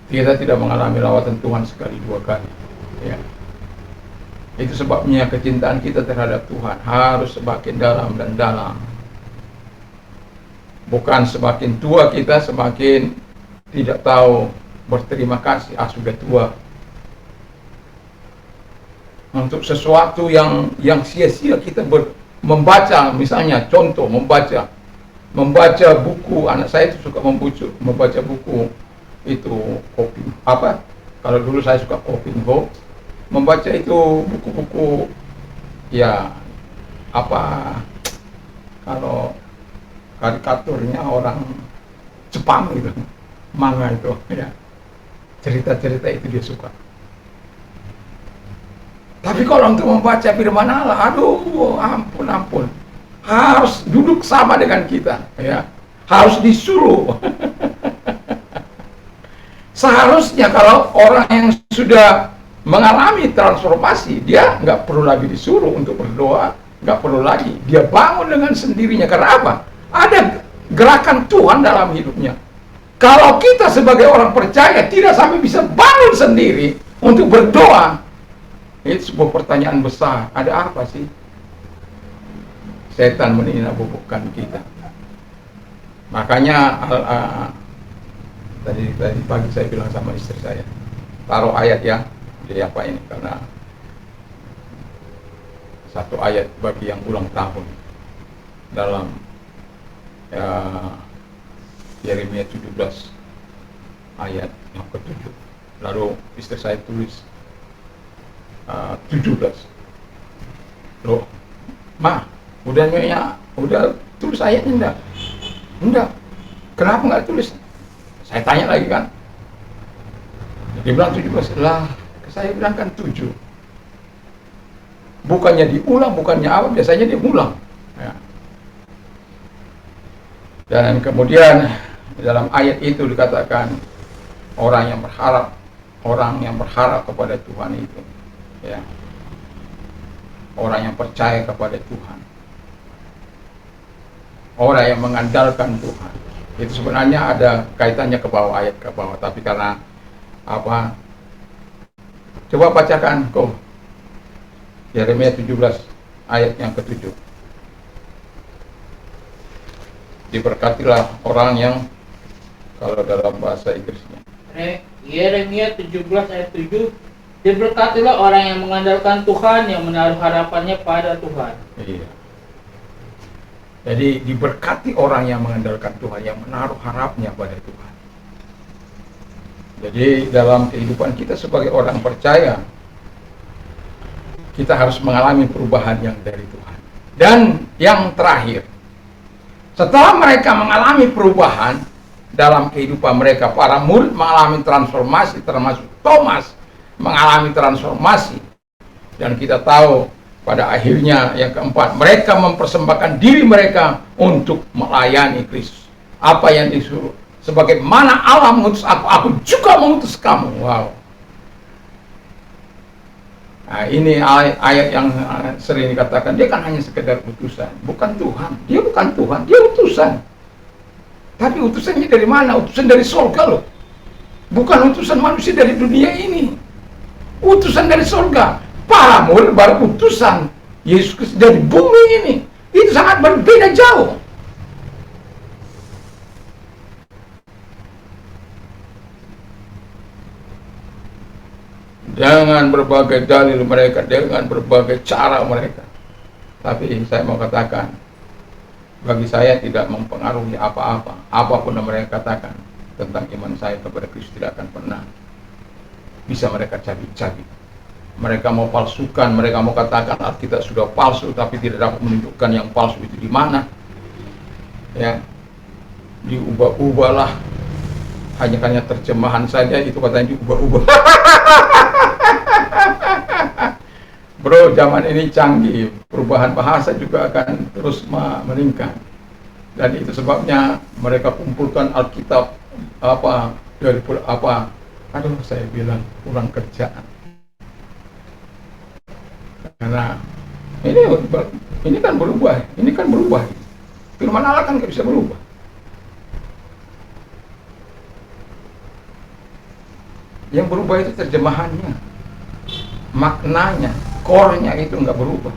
Kita tidak mengalami lawatan Tuhan sekali dua kali. Ya. Itu sebabnya kecintaan kita terhadap Tuhan harus semakin dalam dan dalam. Bukan semakin tua kita semakin tidak tahu berterima kasih. Sudah tua. Untuk sesuatu yang sia-sia kita membaca, misalnya contoh membaca buku. Anak saya itu suka membaca buku itu kopi apa, kalau dulu saya suka kopi info, membaca itu buku-buku ya apa, kalau karikaturnya orang Jepang gitu, manga itu ya, cerita-cerita itu dia suka. Tapi kalau untuk membaca firman Allah, aduh, ampun, harus duduk sama dengan kita, ya, harus disuruh. Seharusnya kalau orang yang sudah mengalami transformasi, dia nggak perlu lagi disuruh untuk berdoa, nggak perlu lagi, dia bangun dengan sendirinya. Karena apa? Ada gerakan Tuhan dalam hidupnya. Kalau kita sebagai orang percaya tidak sampai bisa bangun sendiri untuk berdoa, itu sebuah pertanyaan besar. Ada apa sih? Setan meninabobokan kita. Makanya tadi pagi saya bilang sama istri saya, taruh ayat ya, jadi apa ini, karena satu ayat bagi yang ulang tahun dalam Yeremia 17 ayat yang ke-7. Lalu istri saya tulis 17. Loh, Ma, udah tulis ayatnya enggak? Kenapa nggak tulis? Saya tanya lagi kan. Dia bilang 17. Lah, saya bilang kan 7. Bukannya diulang, bukannya apa, biasanya diulang. Ya. Dan kemudian dalam ayat itu dikatakan orang yang berharap kepada Tuhan itu, ya, orang yang percaya kepada Tuhan, orang yang mengandalkan Tuhan, itu sebenarnya ada kaitannya ke bawah, ayat ke bawah, tapi karena apa, coba bacakan kok Yeremia 17 ayat yang ke-7. Diberkatilah orang yang, kalau dalam bahasa Inggrisnya, Yeremia 17 ayat 7, diberkatilah orang yang mengandalkan Tuhan, yang menaruh harapannya pada Tuhan. Iya. Jadi diberkati orang yang mengandalkan Tuhan, yang menaruh harapnya pada Tuhan. Jadi dalam kehidupan kita sebagai orang percaya, kita harus mengalami perubahan yang dari Tuhan. Dan yang terakhir, setelah mereka mengalami perubahan dalam kehidupan mereka, para murid mengalami transformasi, termasuk Thomas mengalami transformasi. Dan kita tahu pada akhirnya yang keempat, mereka mempersembahkan diri mereka untuk melayani Kristus. Apa yang disuruh, sebagaimana Allah mengutus aku juga mengutus kamu. Wow. Nah, ini ayat yang sering dikatakan, dia kan hanya sekedar utusan, bukan Tuhan. Dia bukan Tuhan, dia utusan. Tapi utusannya dari mana? Utusan dari surga loh. Bukan utusan manusia dari dunia ini. Utusan dari surga. Para murid baru utusan Yesus Kristus dari bumi ini. Itu sangat berbeda jauh. Dengan berbagai dalil mereka, dengan berbagai cara mereka. Tapi saya mau katakan, bagi saya tidak mempengaruhi apa-apa. Apapun yang mereka katakan tentang iman saya kepada Kristus tidak akan pernah bisa mereka cabik-cabik. Mereka mau palsukan, mereka mau katakan Alkitab sudah palsu, tapi tidak dapat menunjukkan yang palsu itu di mana. Ya, diubah-ubahlah. Hanya terjemahan saja itu katanya diubah-ubah. Bro, zaman ini canggih, perubahan bahasa juga akan terus meningkat. Dan itu sebabnya mereka kumpulkan Alkitab dari apa? Aduh, saya bilang kurang kerjaan. Karena ini kan berubah. Firman Allah kan nggak bisa berubah. Yang berubah itu terjemahannya, maknanya, core-nya itu nggak berubah.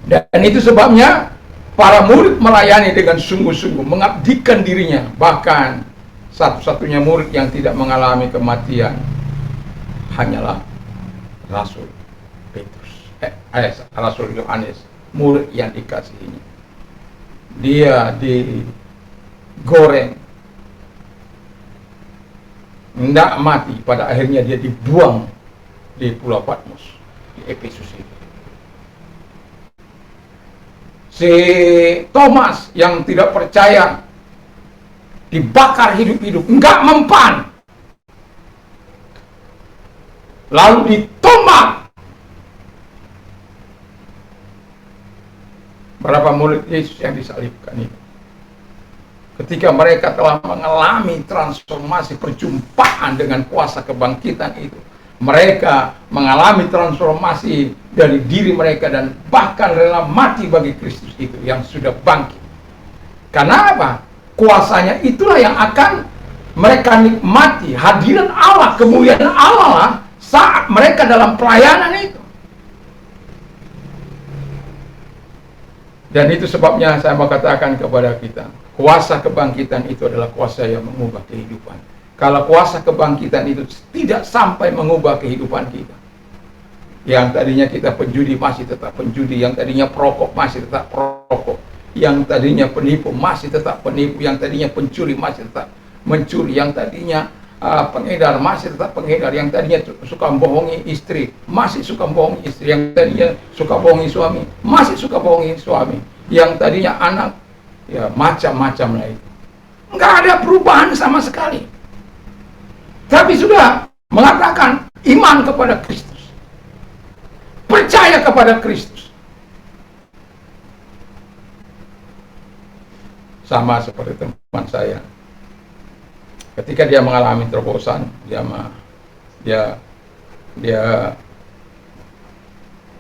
Dan itu sebabnya para murid melayani dengan sungguh-sungguh, mengabdikan dirinya. Bahkan satu-satunya murid yang tidak mengalami kematian hanyalah Rasul Petrus. Rasul Yohanes, murid yang dikasihinya. Dia digoreng, tidak mati, pada akhirnya dia dibuang di Pulau Patmos, di Efesus itu. Si Thomas yang tidak percaya dibakar hidup-hidup, enggak mempan, lalu ditombak. Berapa murid Yesus yang disalibkan itu? Ketika mereka telah mengalami transformasi perjumpaan dengan kuasa kebangkitan itu, mereka mengalami transformasi dari diri mereka dan bahkan rela mati bagi Kristus itu yang sudah bangkit. Karena apa? Kuasanya itulah yang akan mereka nikmati, hadiran Allah, kemuliaan Allah lah saat mereka dalam pelayanan itu. Dan itu sebabnya saya mau katakan kepada kita, kuasa kebangkitan itu adalah kuasa yang mengubah kehidupan. Kalau kuasa kebangkitan itu tidak sampai mengubah kehidupan kita, yang tadinya kita penjudi masih tetap penjudi, yang tadinya perokok masih tetap perokok, yang tadinya penipu masih tetap penipu, yang tadinya pencuri masih tetap mencuri, yang tadinya pengedar masih tetap pengedar, yang tadinya suka bohongi istri masih suka bohongi istri, yang tadinya suka bohongi suami masih suka bohongi suami, yang tadinya anak, ya macam-macam lah itu. Nggak ada perubahan sama sekali. Tapi sudah mengatakan iman kepada Kristus, percaya kepada Kristus. Sama seperti teman saya, ketika dia mengalami terobosan, dia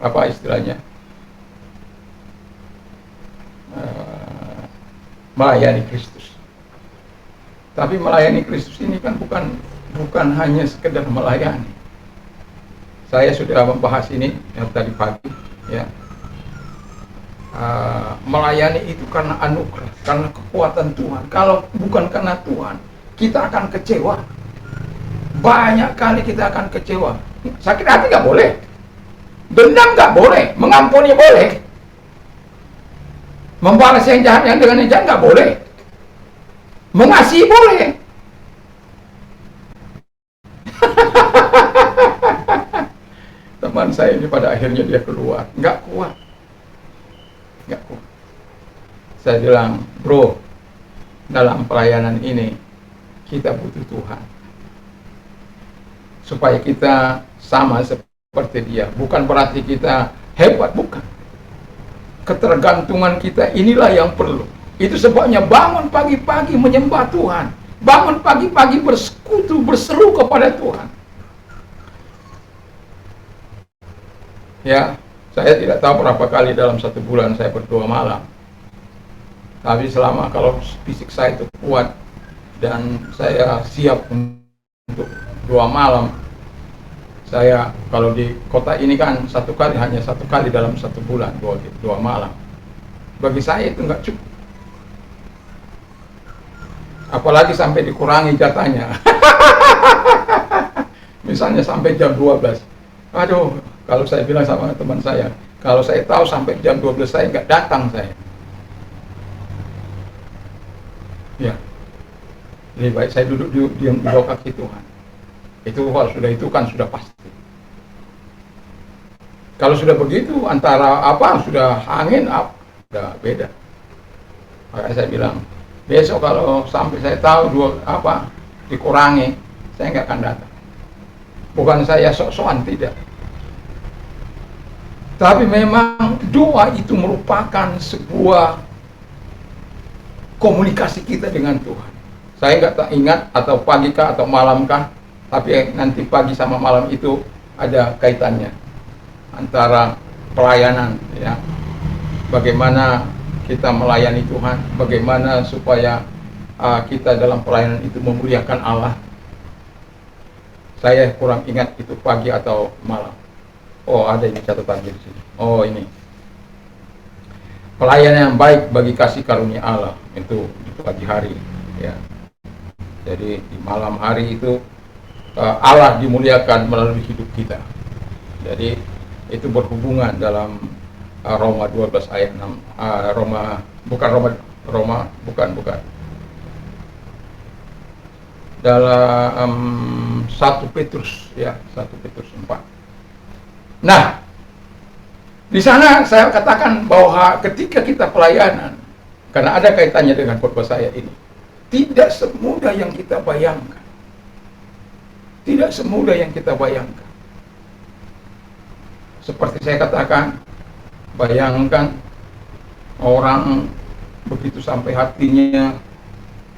apa istilahnya, melayani Kristus. Tapi melayani Kristus ini kan bukan hanya sekedar melayani. Saya sudah membahas ini yang tadi pagi, ya. Melayani itu karena anugerah, karena kekuatan Tuhan. Kalau bukan karena Tuhan, kita akan kecewa. Banyak kali kita akan kecewa. Sakit hati nggak boleh, dendam nggak boleh, mengampuni boleh, membalas yang jahat yang dengan yang jahat nggak boleh, mengasihi boleh. Teman saya ini pada akhirnya dia keluar, nggak kuat. Saya bilang, bro, dalam pelayanan ini kita butuh Tuhan supaya kita sama seperti dia. Bukan berarti kita hebat, bukan. Ketergantungan kita inilah yang perlu. Itu sebabnya bangun pagi-pagi menyembah Tuhan, bangun pagi-pagi bersekutu, berseru kepada Tuhan. Ya, saya tidak tahu berapa kali dalam satu bulan saya berdoa malam. Tapi selama kalau fisik saya itu kuat dan saya siap untuk doa malam, saya kalau di kota ini kan hanya satu kali dalam satu bulan doa malam. Bagi saya itu nggak cukup. Apalagi sampai dikurangi jatahnya. Misalnya sampai jam 12. Aduh, kalau saya bilang sama teman saya, kalau saya tahu sampai jam 12 saya nggak datang saya. Ya, lebih baik saya duduk diam di bawah kaki Tuhan. Itu kalau sudah itu kan sudah pasti. Kalau sudah begitu antara sudah angin udah beda. Makanya saya bilang besok kalau sampai saya tahu dikurangi, saya nggak akan datang. Bukan saya sok-sokan, tidak. Tapi memang doa itu merupakan sebuah komunikasi kita dengan Tuhan. Saya nggak ingat atau pagi kah atau malam kah, tapi nanti pagi sama malam itu ada kaitannya antara pelayanan, ya. Bagaimana kita melayani Tuhan, bagaimana supaya kita dalam pelayanan itu memuliakan Allah. Saya kurang ingat itu pagi atau malam. Oh, ada ini catatan di sini. Oh, ini. Pelayanan yang baik bagi kasih karunia Allah itu di pagi hari, ya. Jadi di malam hari itu Allah dimuliakan melalui hidup kita. Jadi Itu berhubungan dalam Roma 12 ayat 6. Bukan. Dalam 1 Petrus ya, 1 Petrus 4. Nah, di sana saya katakan bahwa ketika kita pelayanan, karena ada kaitannya dengan khotbah saya ini, tidak semudah yang kita bayangkan. Tidak semudah yang kita bayangkan. Seperti saya katakan, bayangkan orang begitu sampai hatinya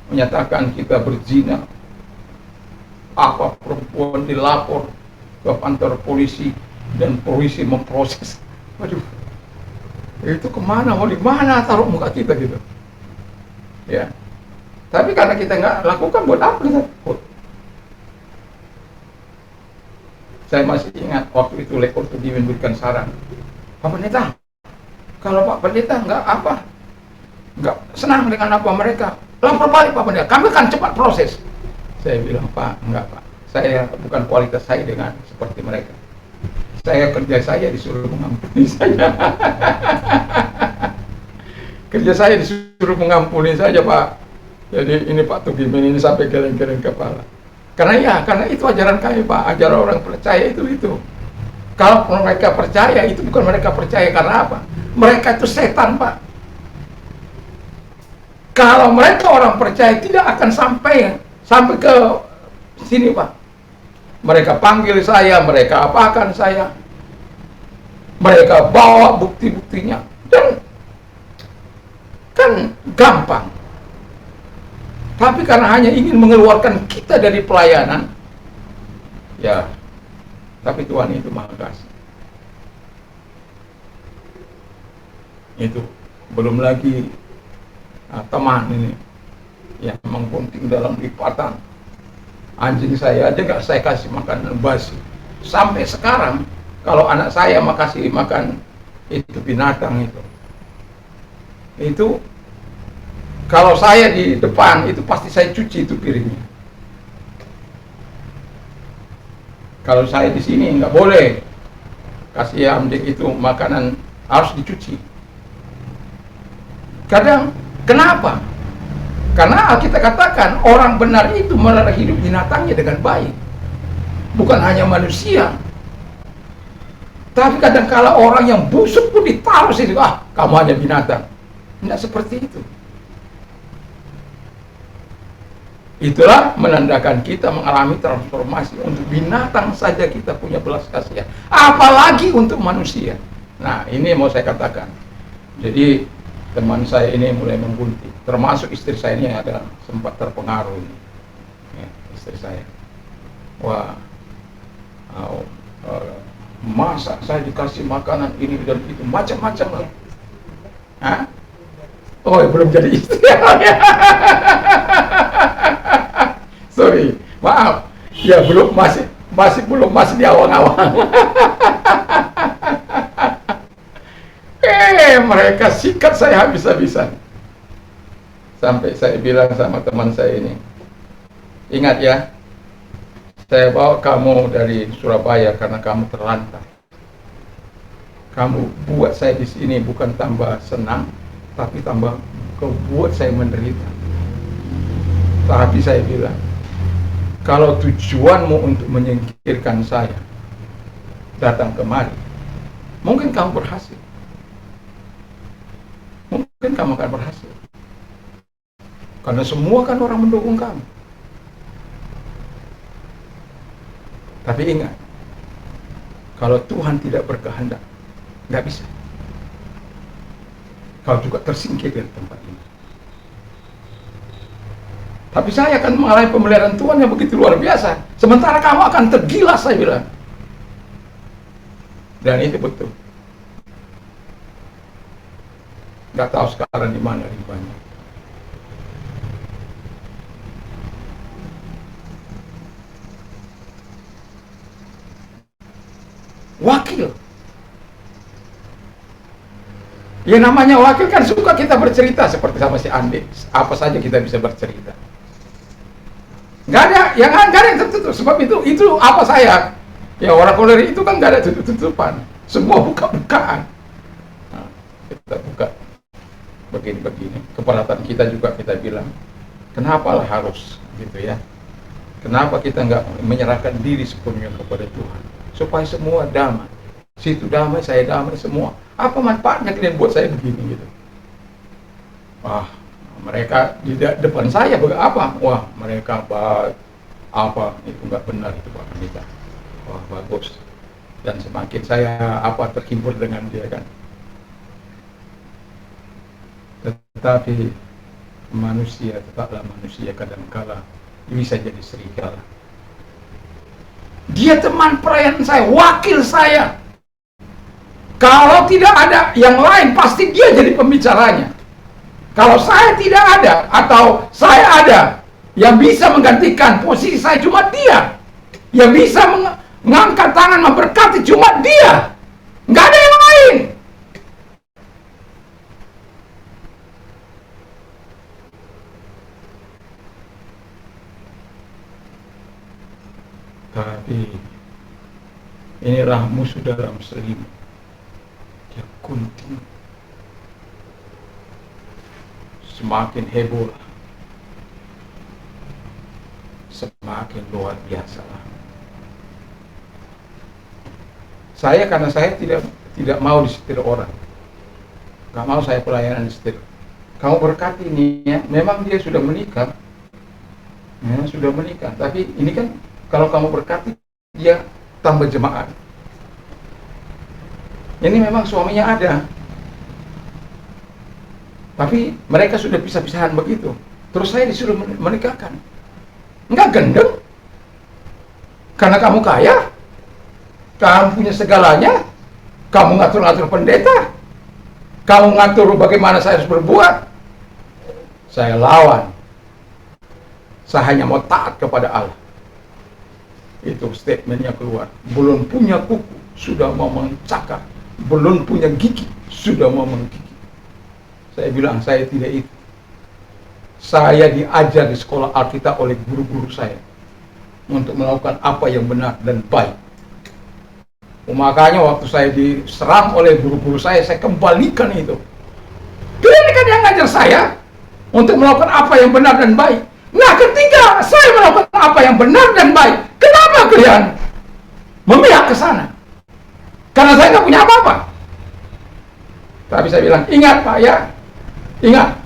menyatakan kita berzina, apa perempuan dilapor ke kantor polisi dan polisi memproses. Waduh, itu kemana, mau di mana taruh muka kita gitu ya. Tapi karena kita nggak lakukan, buat apa kita? Saya masih ingat waktu itu Lekor Tudi memberikan saran, Pak Pendeta, kalau Pak Pendeta nggak senang dengan apa mereka, lapor balik Pak Pendeta, kami akan cepat proses. Saya bilang, Pak, enggak Pak, saya bukan kualitas saya dengan seperti mereka. Kerja saya disuruh mengampuni saja. Kerja saya disuruh mengampuni saja Pak. Jadi ini Pak Tugimin ini sampai geleng-geleng kepala. Karena itu ajaran kami Pak, ajaran orang percaya itu. Kalau mereka percaya, itu bukan mereka percaya karena apa? Mereka itu setan Pak. Kalau mereka orang percaya, tidak akan sampai ke sini Pak. Mereka panggil saya, mereka apakan saya, mereka bawa bukti-buktinya, dan kan gampang. Tapi karena hanya ingin mengeluarkan kita dari pelayanan, ya, tapi Tuhan itu Maha Kasih. Itu belum lagi teman ini yang menggunting dalam lipatan. Anjing saya aja nggak saya kasih makan basi. Sampai sekarang kalau anak saya mau kasih makan itu binatang itu kalau saya di depan itu pasti saya cuci itu piringnya. Kalau saya di sini nggak boleh kasih anjing itu makanan, harus dicuci. Kadang kenapa? Karena kita katakan orang benar itu melihara hidup binatangnya dengan baik. Bukan hanya manusia. Tapi kadang-kala orang yang busuk pun ditaruh situ, kamu hanya binatang. Tidak seperti itu. Itulah menandakan kita mengalami transformasi. Untuk binatang saja kita punya belas kasihan, apalagi untuk manusia. Nah, ini mau saya katakan. Jadi teman saya ini mulai menggunting, termasuk istri saya ini ada sempat terpengaruh ya, istri saya. Wah, masa saya dikasih makanan ini dan itu macam-macam lah. Hah? Oh, belum jadi istri. Sorry, maaf. Ya belum, masih di awang-awang. Mereka sikat saya habis-habisan. Sampai saya bilang sama teman saya ini, ingat ya, saya bawa kamu dari Surabaya karena kamu terlantar. Kamu buat saya di sini bukan tambah senang, tapi tambah buat saya menderita. Tapi saya bilang, kalau tujuanmu untuk menyingkirkan saya, datang kemari, mungkin kamu berhasil. Mungkin kamu akan berhasil. Karena semua kan orang mendukung kamu. Tapi ingat, kalau Tuhan tidak berkehendak, nggak bisa. Kau juga tersingkir dari tempat ini. Tapi saya akan mengalami pemeliharaan Tuhan yang begitu luar biasa. Sementara kamu akan tergilas, saya bilang. Dan itu betul. Nggak tahu sekarang di mana ribanya. Wakil. Ya namanya wakil kan suka kita bercerita seperti sama si Andi. Apa saja kita bisa bercerita. Nggak ada yang tertutup. Sebab itu apa saya? Ya orang koleri itu kan nggak ada tutup-tutupan. Semua buka-bukaan. Nah, kita buka begini-begini. Keberatan kita juga kita bilang, kenapalah harus gitu ya? Kenapa kita nggak menyerahkan diri sepenuhnya kepada Tuhan? Supaya semua damai. Situ damai, saya damai semua. Apa manfaatnya kalian buat saya begini gitu? Wah, mereka di depan saya apa? Wah, mereka apa itu nggak benar itu Pak Pendeta. Wah, bagus. Dan semakin saya terhibur dengan dia kan. Tetapi manusia tetaplah manusia, kadangkala bisa jadi serigala. Dia teman perayaan saya, wakil saya. Kalau tidak ada yang lain, pasti dia jadi pembicaranya. Kalau saya tidak ada, atau saya ada, yang bisa menggantikan posisi saya cuma dia. Yang bisa mengangkat tangan memberkati cuma dia. Nggak ada yang lain. Tapi inilah musuh dalam selimut. Dia kunting. Semakin heboh, semakin luar biasa. Karena saya tidak mau disetir orang, nggak mau saya pelayanan disetir. Kamu berkati ini ya, memang dia sudah menikah, Tapi ini kan kalau kamu berkati dia tambah jemaat. Ini memang suaminya ada, tapi mereka sudah pisah-pisahan begitu. Terus saya disuruh menikahkan. Enggak gendeng. Karena kamu kaya, kamu punya segalanya, kamu ngatur-ngatur pendeta, kamu ngatur bagaimana saya harus berbuat. Saya lawan. Saya hanya mau taat kepada Allah. Itu statementnya keluar. Belum punya kuku, sudah mau mencakar. Belum punya gigi, sudah mau menggigit. Saya bilang, saya tidak itu. Saya diajar di sekolah Alkitab oleh guru-guru saya untuk melakukan apa yang benar dan baik. Makanya waktu saya diserang oleh guru-guru saya kembalikan itu. Kalian kan yang ngajar saya untuk melakukan apa yang benar dan baik. Nah, ketika saya melakukan apa yang benar dan baik, kenapa kalian memihak ke sana? Karena saya nggak punya apa-apa. Tapi saya bilang, ingat Pak ya, ingat.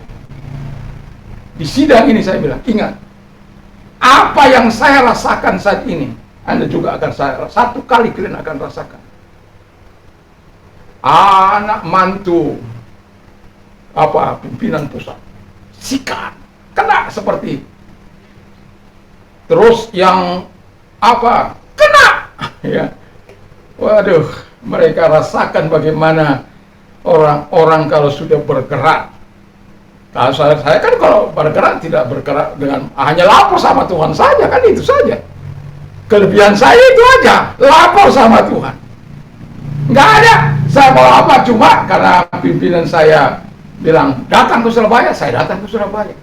Di sidang ini saya bilang, ingat. Apa yang saya rasakan saat ini, Anda juga akan satu kali kalian akan rasakan. Anak mantu, pimpinan pusat, sikat, kena seperti itu. Terus yang kena, ya. Waduh, mereka rasakan bagaimana orang-orang kalau sudah bergerak. Kalau saya kan kalau bergerak tidak bergerak dengan hanya lapor sama Tuhan saja, kan itu saja. Kelebihan saya itu aja, lapor sama Tuhan. Nggak ada, saya mau apa cuma karena pimpinan saya bilang datang ke Surabaya, saya datang ke Surabaya.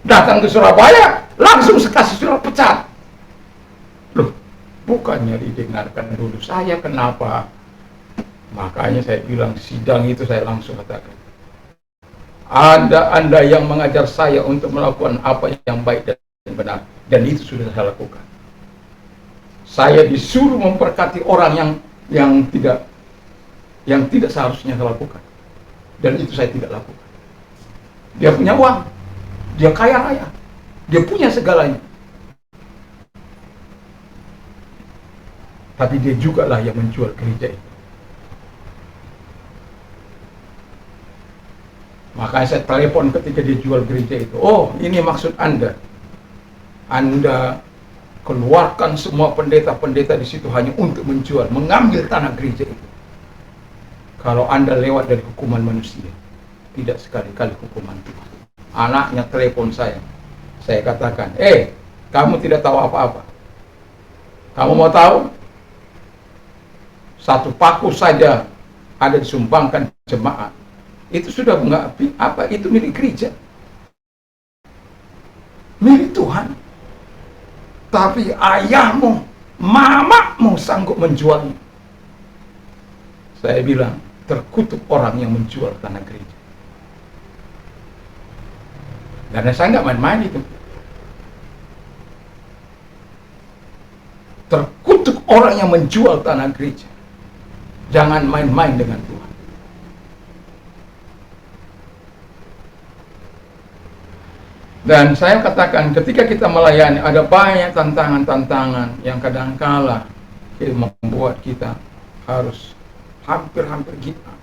Datang ke Surabaya, langsung kasih surat pecat. Loh, bukannya didengarkan dulu saya, kenapa? Makanya saya bilang sidang itu saya langsung katakan, Anda yang mengajar saya untuk melakukan apa yang baik dan benar, dan itu sudah saya lakukan. Saya disuruh memberkati orang yang tidak seharusnya saya lakukan, dan itu saya tidak lakukan. Dia punya uang, dia kaya raya, dia punya segalanya, tapi dia juga lah yang menjual gereja itu. Makanya saya telepon ketika dia jual gereja itu. Oh, ini maksud Anda. Anda keluarkan semua pendeta-pendeta di situ hanya untuk menjual, mengambil tanah gereja itu. Kalau Anda lewat dari hukuman manusia, tidak sekali-kali hukuman Tuhan. Anaknya telepon saya. Saya katakan, kamu tidak tahu apa-apa. Kamu mau tahu? Satu paku saja ada disumbangkan jemaat. Itu sudah itu milik gereja, milik Tuhan. Tapi ayahmu, mamamu sanggup menjualnya. Saya bilang, terkutuk orang yang menjual tanah gereja. Karena saya nggak main-main itu. Terkutuk orang yang menjual tanah gereja. Jangan main-main dengan Tuhan. Dan saya katakan, ketika kita melayani, ada banyak tantangan-tantangan yang kadangkala membuat kita harus hampir-hampir give up.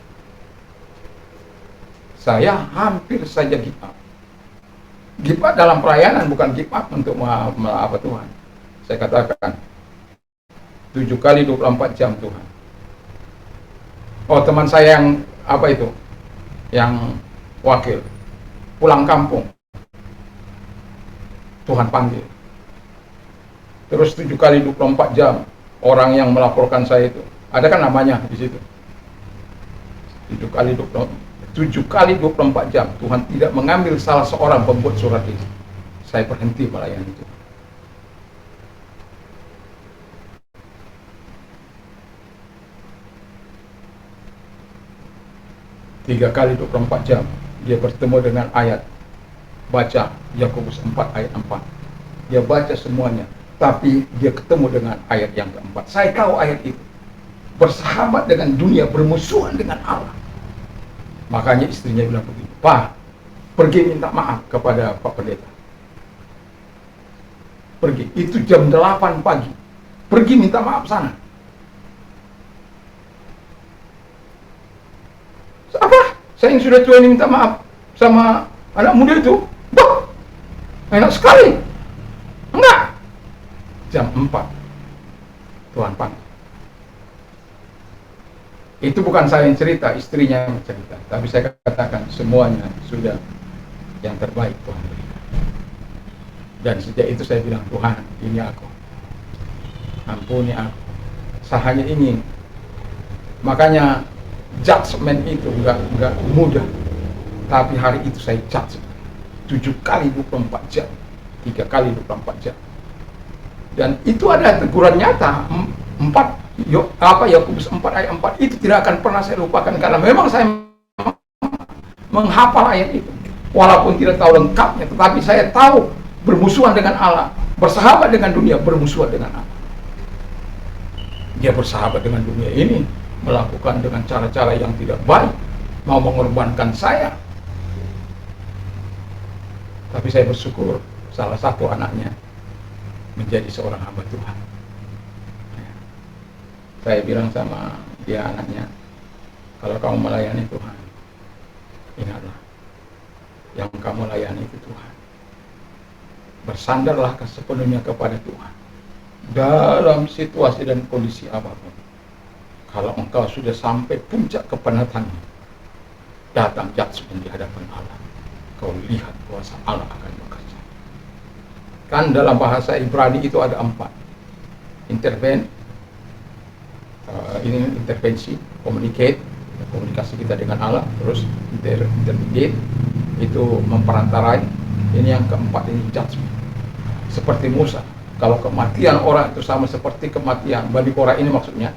Saya hampir saja give up. Give up dalam pelayanan, bukan give up untuk apa Tuhan. Saya katakan 7 kali 24 jam Tuhan. Oh, teman saya yang apa itu? Yang wakil pulang kampung, Tuhan panggil. Terus 7 kali 24 jam orang yang melaporkan saya itu, ada kan namanya di situ. 7 kali 24 jam Tuhan tidak mengambil salah seorang pembuat surat itu. Saya berhenti melayani itu. Tiga kali 24 jam dia bertemu dengan ayat, baca Yakobus 4 ayat 4. Dia baca semuanya, tapi dia ketemu dengan ayat yang keempat. Saya tahu ayat itu. Bersahabat dengan dunia, bermusuhan dengan Allah. Makanya istrinya bilang begini, Pak, pergi minta maaf kepada Pak Pendeta. Pergi, itu jam 8 pagi. Pergi minta maaf sana. Apa? Saya yang sudah tua ini minta maaf sama anak muda itu? Bah, enak sekali. Enggak. Jam 4 Tuhan panggil. Itu bukan saya yang cerita, istrinya yang cerita. Tapi saya katakan semuanya sudah yang terbaik Tuhan berikan. Dan sejak itu saya bilang, Tuhan, ini aku. Ampuni aku. Saya hanya ingin. Makanya judgment itu enggak mudah. Tapi hari itu saya judge 7 kali 24 jam, 3 kali 24 jam. Dan itu ada teguran nyata 4 Yakobus 4 ayat 4 itu tidak akan pernah saya lupakan, karena memang saya menghafal ayat itu. Walaupun tidak tahu lengkapnya, tetapi saya tahu bermusuhan dengan Allah, bersahabat dengan dunia, bermusuhan dengan Allah. Dia bersahabat dengan dunia ini, melakukan dengan cara-cara yang tidak baik, mau mengorbankan saya. Tapi saya bersyukur salah satu anaknya menjadi seorang hamba Tuhan. Saya bilang sama dia anaknya, kalau kamu melayani Tuhan, ingatlah, yang kamu layani itu Tuhan. Bersandarlah sepenuhnya kepada Tuhan dalam situasi dan kondisi apapun. Kalau engkau sudah sampai puncak kepenatannya, datang judgment di hadapan Allah, kau lihat kuasa Allah akan bekerja. Kan dalam bahasa Ibrani itu ada 4 intervensi, komunikasi kita dengan Allah, terus intermediate itu memperantarai, ini yang keempat, ini judgment. Seperti Musa, kalau kematian orang itu sama seperti kematian Bani Korah, ini maksudnya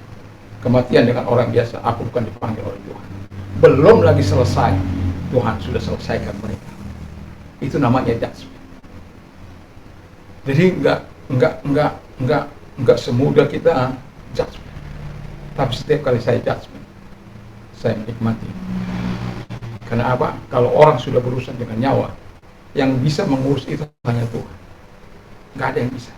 kematian dengan orang biasa, aku bukan dipanggil oleh Tuhan, belum lagi selesai, Tuhan sudah selesaikan mereka. Itu namanya judgment. Jadi enggak semudah kita judgment. Tapi setiap kali saya judgment, saya menikmati. Karena apa? Kalau orang sudah berurusan dengan nyawa, yang bisa mengurus itu hanya Tuhan. Nggak ada yang bisa.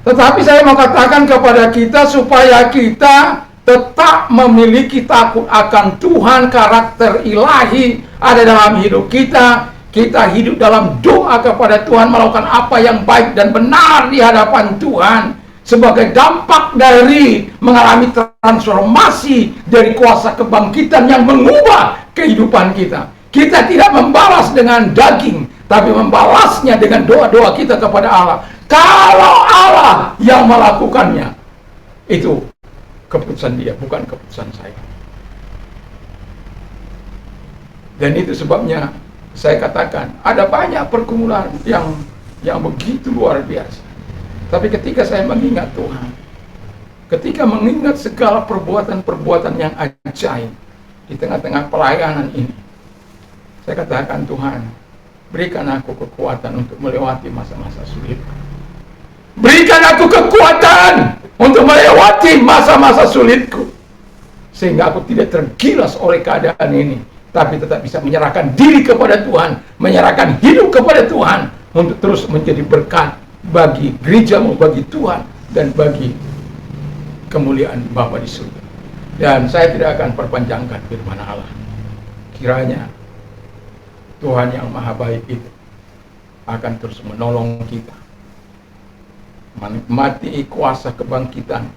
Tetapi saya mau katakan kepada kita supaya kita tetap memiliki takut akan Tuhan, karakter ilahi ada dalam hidup kita. Kita hidup dalam doa kepada Tuhan, melakukan apa yang baik dan benar di hadapan Tuhan. Sebagai dampak dari mengalami transformasi dari kuasa kebangkitan yang mengubah kehidupan kita. Kita tidak membalas dengan daging, tapi membalasnya dengan doa-doa kita kepada Allah. Kalau Allah yang melakukannya, itu keputusan Dia, bukan keputusan saya. Dan itu sebabnya saya katakan ada banyak pergumulan yang begitu luar biasa. Tapi ketika saya mengingat Tuhan, ketika mengingat segala perbuatan-perbuatan yang ajaib di tengah-tengah pelayanan ini, saya katakan, Tuhan, berikan aku kekuatan untuk melewati masa-masa sulit. Berikan aku kekuatan untuk melewati masa-masa sulitku, sehingga aku tidak tergilas oleh keadaan ini, tapi tetap bisa menyerahkan diri kepada Tuhan, menyerahkan hidup kepada Tuhan, untuk terus menjadi berkat bagi gerejamu, bagi Tuhan, dan bagi kemuliaan Bapa di surga. Dan saya tidak akan perpanjangkan firman Allah. Kiranya Tuhan yang maha baik itu akan terus menolong kita menikmati kuasa kebangkitan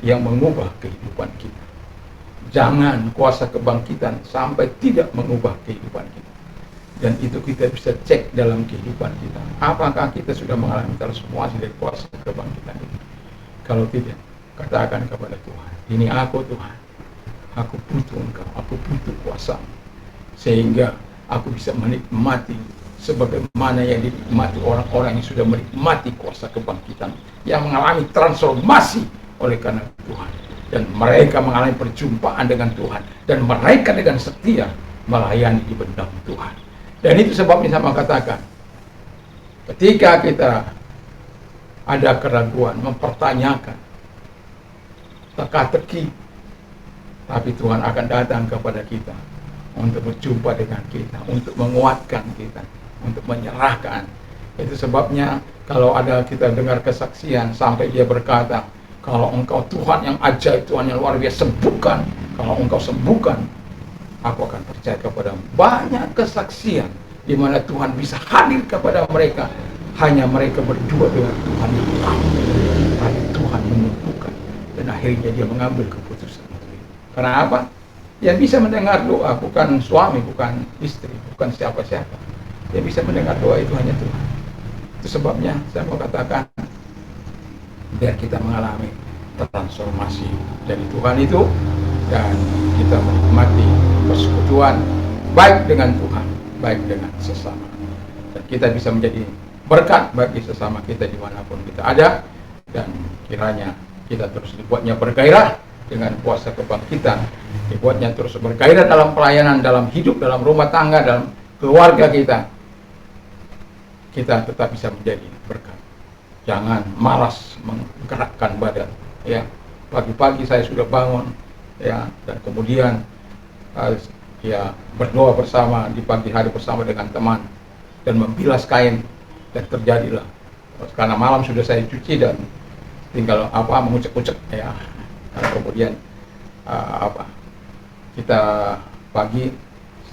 yang mengubah kehidupan kita. Jangan kuasa kebangkitan sampai tidak mengubah kehidupan kita. Dan itu kita bisa cek dalam kehidupan kita. Apakah kita sudah mengalami transformasi dari kuasa kebangkitan itu? Kalau tidak, katakan kepada Tuhan, ini aku Tuhan, aku butuh Engkau, aku butuh kuasa-Mu, sehingga aku bisa menikmati sebagaimana yang dinikmati orang-orang yang sudah menikmati kuasa kebangkitan, yang mengalami transformasi oleh karena Tuhan, dan mereka mengalami perjumpaan dengan Tuhan, dan mereka dengan setia melayani di bentang Tuhan. Dan itu sebabnya saya katakan, ketika kita ada keraguan, mempertanyakan, teka-teki, tapi Tuhan akan datang kepada kita untuk berjumpa dengan kita, untuk menguatkan kita, untuk menyerahkan. Itu sebabnya kalau ada kita dengar kesaksian sampai dia berkata, kalau Engkau Tuhan yang ajaib, Tuhan yang luar biasa, sembuhkan. Kalau Engkau sembuhkan, aku akan percaya kepadamu. Banyak kesaksian di mana Tuhan bisa hadir kepada mereka, hanya mereka berdua dengan Tuhan yang tahu. Tapi Tuhan menyembuhkan, dan akhirnya dia mengambil keputusan. Karena apa? Yang bisa mendengar doa bukan suami, bukan istri, bukan siapa-siapa. Yang bisa mendengar doa itu hanya Tuhan. Itu sebabnya saya mau katakan, biar kita mengalami transformasi dari Tuhan itu, dan kita menikmati persekutuan baik dengan Tuhan, baik dengan sesama, dan kita bisa menjadi berkat bagi sesama kita dimanapun kita ada. Dan kiranya kita terus dibuatnya bergairah dengan kuasa kebangkitan, dibuatnya terus bergairah dalam pelayanan, dalam hidup, dalam rumah tangga, dalam keluarga kita. Kita tetap bisa menjadi berkat. Jangan malas menggerakkan badan. Ya, pagi-pagi saya sudah bangun, ya, dan kemudian ya berdoa bersama di pagi hari bersama dengan teman dan membilas kain, dan terjadilah, karena malam sudah saya cuci dan tinggal mengucek-ucek, ya. Dan kemudian kita pagi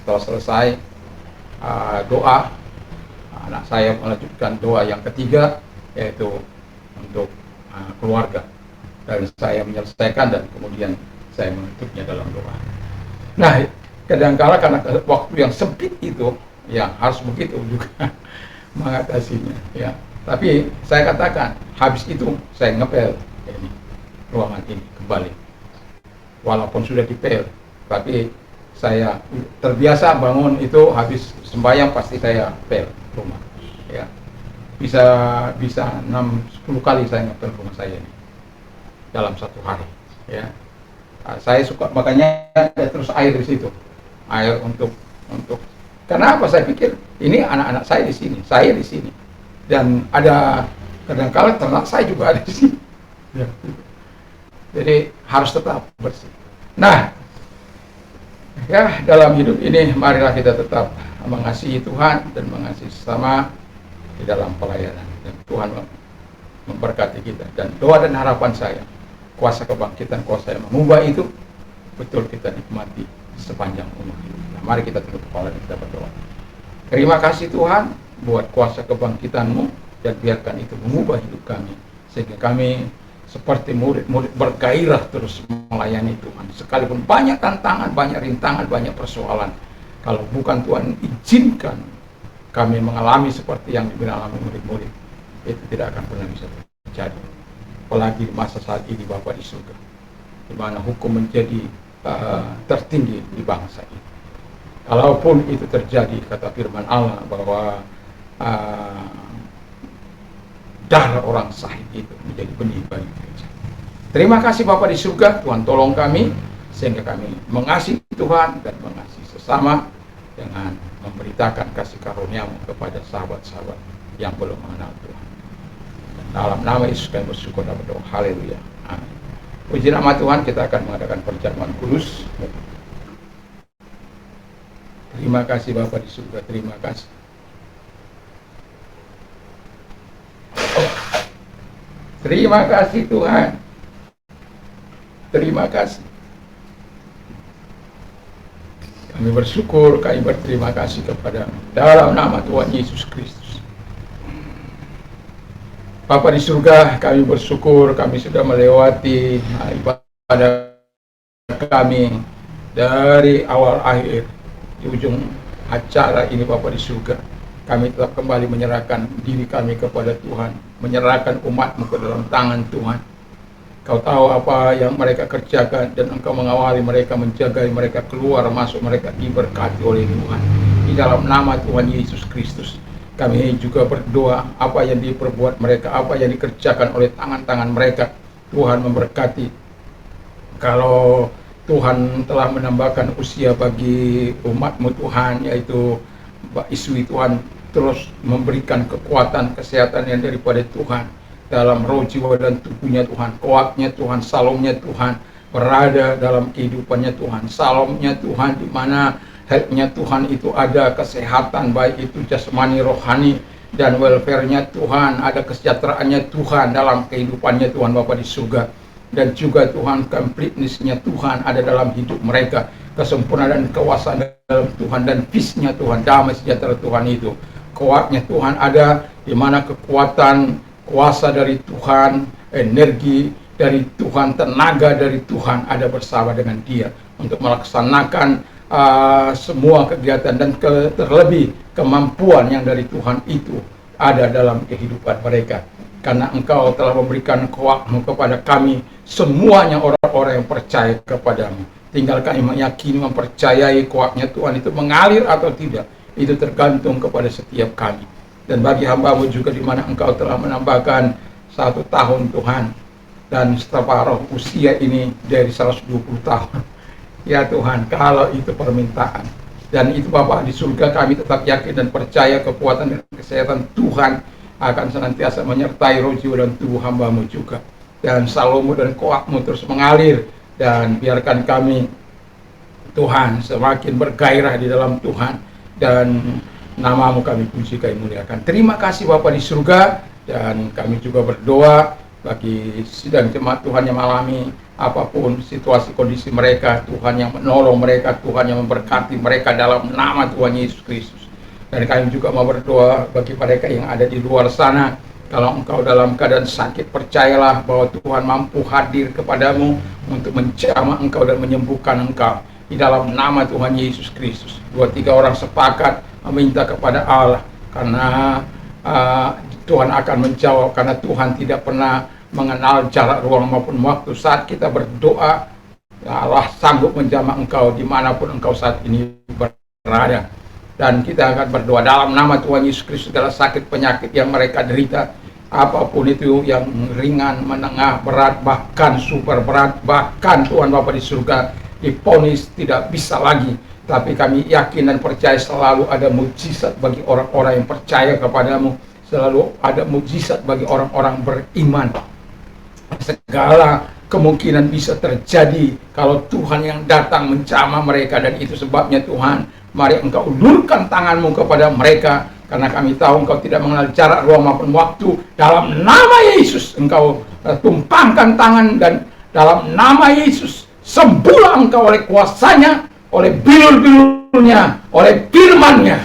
setelah selesai doa, anak saya melanjutkan doa yang ketiga, yaitu untuk keluarga, dan saya menyelesaikan, dan kemudian saya menutupnya dalam doa. Nah, kadang-kala karena waktu yang sempit itu, yang harus begitu juga mengatasinya, ya. Tapi saya katakan, habis itu saya ngepel ini, ruangan ini kembali. Walaupun sudah dipel, tapi saya terbiasa bangun itu habis sembahyang pasti saya pel rumah, ya. Bisa 6-10 kali saya ngepel rumah saya ini dalam satu hari, ya. Saya suka, makanya ada terus air di situ, air untuk kenapa? Saya pikir ini anak-anak saya di sini, saya di sini, dan ada kadang-kala ternak saya juga ada di sini, ya. Jadi harus tetap bersih. Nah, ya, dalam hidup ini marilah kita tetap mengasihi Tuhan dan mengasihi sesama di dalam pelayanan, dan Tuhan memberkati kita. Dan doa dan harapan saya, kuasa kebangkitan, kuasa yang mengubah itu betul kita nikmati sepanjang umur hidup. Nah, mari kita tutup kepala dan kita berdoa. Terima kasih Tuhan buat kuasa kebangkitan-Mu, dan biarkan itu mengubah hidup kami, sehingga kami seperti murid-murid bergairah terus melayani Tuhan. Sekalipun banyak tantangan, banyak rintangan, banyak persoalan, kalau bukan Tuhan izinkan kami mengalami seperti yang dialami murid-murid, itu tidak akan pernah bisa terjadi. Apalagi masa saat ini Bapa di surga, di mana hukum menjadi tertinggi di bangsa ini. Kalaupun itu terjadi, kata firman Allah bahwa darah orang sahid itu menjadi benih bagi gereja. Terima kasih Bapa di surga, Tuhan tolong kami, sehingga kami mengasihi Tuhan dan mengasihi sesama dengan memberitakan kasih karunia-Mu kepada sahabat-sahabat yang belum mengenal Tuhan. Dalam nama Yesus kami bersyukur dan berdoa. Haleluya. Amin. Puji nama Tuhan, kita akan mengadakan perjamuan kudus. Terima kasih Bapa di surga, terima kasih. Terima kasih Tuhan. Terima kasih. Kami bersyukur, kami berterima kasih kepada dalam nama Tuhan Yesus Kristus. Bapa di surga, kami bersyukur kami sudah melewati ibadah kami dari awal akhir. Di ujung acara ini Bapa di surga, kami tetap kembali menyerahkan diri kami kepada Tuhan, menyerahkan umat-Mu ke dalam tangan Tuhan. Kau tahu apa yang mereka kerjakan dan Engkau mengawali mereka, menjaga mereka keluar masuk, mereka diberkati oleh Tuhan. Di dalam nama Tuhan Yesus Kristus, kami juga berdoa apa yang diperbuat mereka, apa yang dikerjakan oleh tangan-tangan mereka, Tuhan memberkati. Kalau Tuhan telah menambahkan usia bagi umat-Mu Tuhan, yaitu Mbak Iswi, Tuhan terus memberikan kekuatan, kesehatan yang daripada Tuhan dalam roh, jiwa, dan tubuhnya Tuhan. Kuatnya Tuhan, salomnya Tuhan berada dalam kehidupannya Tuhan. Salomnya Tuhan, di mana health-nya Tuhan itu ada kesehatan, baik itu jasmani, rohani, dan welfare-nya Tuhan, ada kesejahteraannya Tuhan dalam kehidupannya Tuhan Bapa di surga. Dan juga Tuhan, completeness-nya Tuhan ada dalam hidup mereka, kesempurnaan dan kekuasaan dalam Tuhan, dan peace-nya Tuhan, damai sejahtera Tuhan itu. Kuatnya Tuhan ada, di mana kekuatan, kuasa dari Tuhan, energi dari Tuhan, tenaga dari Tuhan ada bersama dengan dia untuk melaksanakan semua kegiatan, dan terlebih kemampuan yang dari Tuhan itu ada dalam kehidupan mereka. Karena Engkau telah memberikan kuat-Mu kepada kami, semuanya orang-orang yang percaya kepadamu. Tinggal kami meyakini, mempercayai kuatnya Tuhan itu mengalir atau tidak, itu tergantung kepada setiap kami. Dan bagi hamba-Mu juga, di mana Engkau telah menambahkan 1 tahun Tuhan, dan separuh usia ini dari 120 tahun. Ya Tuhan, kalau itu permintaan, dan itu Bapa di surga, kami tetap yakin dan percaya kekuatan dan kesehatan Tuhan akan senantiasa menyertai roh, jiwa, dan tubuh hamba-Mu juga. Dan salom-Mu dan kuat-Mu terus mengalir, dan biarkan kami Tuhan semakin bergairah di dalam Tuhan, dan nama-Mu kami puji, kami muliakan. Terima kasih Bapa di surga, dan kami juga berdoa bagi sidang jemaat Tuhan yang mengalami apapun situasi kondisi mereka, Tuhan yang menolong mereka, Tuhan yang memberkati mereka dalam nama Tuhan Yesus Kristus. Dan kami juga mau berdoa bagi mereka yang ada di luar sana. Kalau engkau dalam keadaan sakit, percayalah bahwa Tuhan mampu hadir kepadamu untuk menjamah engkau dan menyembuhkan engkau. Di dalam nama Tuhan Yesus Kristus. 2-3 orang sepakat meminta kepada Allah, karena Tuhan akan menjawab, karena Tuhan tidak pernah mengenal jarak, ruang, maupun waktu. Saat kita berdoa, Allah sanggup menjamah engkau dimanapun engkau saat ini berada. Dan kita akan berdoa dalam nama Tuhan Yesus Kristus, segala sakit penyakit yang mereka derita, apapun itu, yang ringan, menengah, berat, bahkan super berat, bahkan Tuhan Bapa di surga diponis tidak bisa lagi. Tapi kami yakin dan percaya selalu ada mujizat bagi orang-orang yang percaya kepadamu. Selalu ada mujizat bagi orang-orang beriman. Segala kemungkinan bisa terjadi kalau Tuhan yang datang menjamah mereka. Dan itu sebabnya Tuhan, mari Engkau ulurkan tangan-Mu kepada mereka. Karena kami tahu Engkau tidak mengenal jarak, ruang, maupun waktu. Dalam nama Yesus Engkau tumpangkan tangan, dan dalam nama Yesus sembuhlah Engkau oleh kuasanya, oleh bilur-bilurnya, oleh firman-Nya,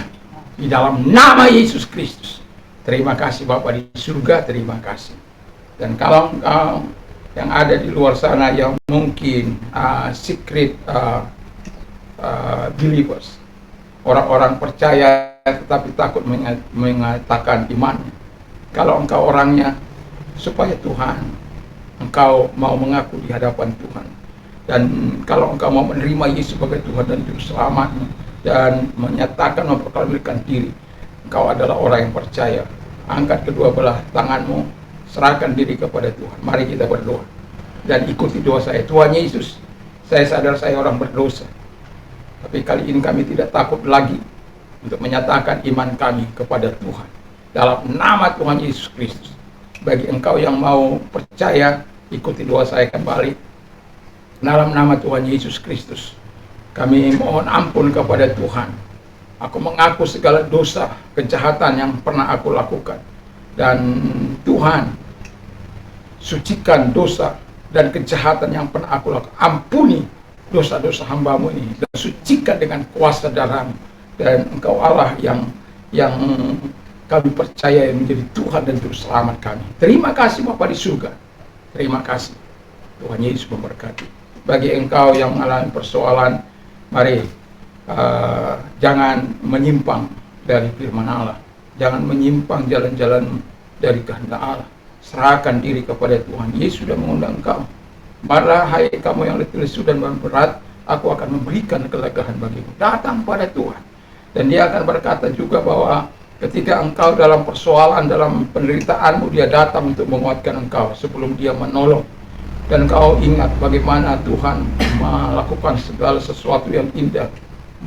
di dalam nama Yesus Kristus. Terima kasih Bapa di surga, terima kasih. Dan kalau engkau yang ada di luar sana yang mungkin secret believers, orang-orang percaya tetapi takut mengatakan imannya, kalau engkau orangnya, supaya Tuhan, engkau mau mengaku di hadapan Tuhan, dan kalau engkau mau menerima Yesus sebagai Tuhan dan Juru Selamatmu, dan menyatakan, memproklamirkan diri engkau adalah orang yang percaya, angkat kedua belah tanganmu, serahkan diri kepada Tuhan. Mari kita berdoa. dan ikuti doa saya. Tuhan Yesus, saya sadar saya orang berdosa, tapi kali ini kami tidak takut lagi untuk menyatakan iman kami kepada Tuhan. Dalam nama Tuhan Yesus Kristus, bagi engkau yang mau percaya, ikuti doa saya kembali. Dalam nama Tuhan Yesus Kristus, kami mohon ampun kepada Tuhan. Aku mengaku segala dosa, kejahatan yang pernah aku lakukan. Dan Tuhan, sucikan dosa dan kejahatan yang pernah aku lakukan. Ampuni dosa-dosa hamba-Mu ini, dan sucikan dengan kuasa darah-Mu. Dan Engkau Allah yang kami percaya menjadi Tuhan dan Juru Selamat kami. Terima kasih Bapa di surga. Terima kasih. Tuhan Yesus memberkati. Bagi engkau yang mengalami persoalan, mari jangan menyimpang dari firman Allah. Jangan menyimpang jalan-jalan dari kehendak Allah. Serahkan diri kepada Tuhan. Yesus sudah mengundang engkau. Marilah hai kamu yang letih lesu dan berat, aku akan memberikan kelegaan bagimu. Datang pada Tuhan. Dan Dia akan berkata juga bahwa ketika engkau dalam persoalan, dalam penderitaanmu, Dia datang untuk menguatkan engkau sebelum Dia menolong. Dan engkau ingat bagaimana Tuhan melakukan segala sesuatu yang indah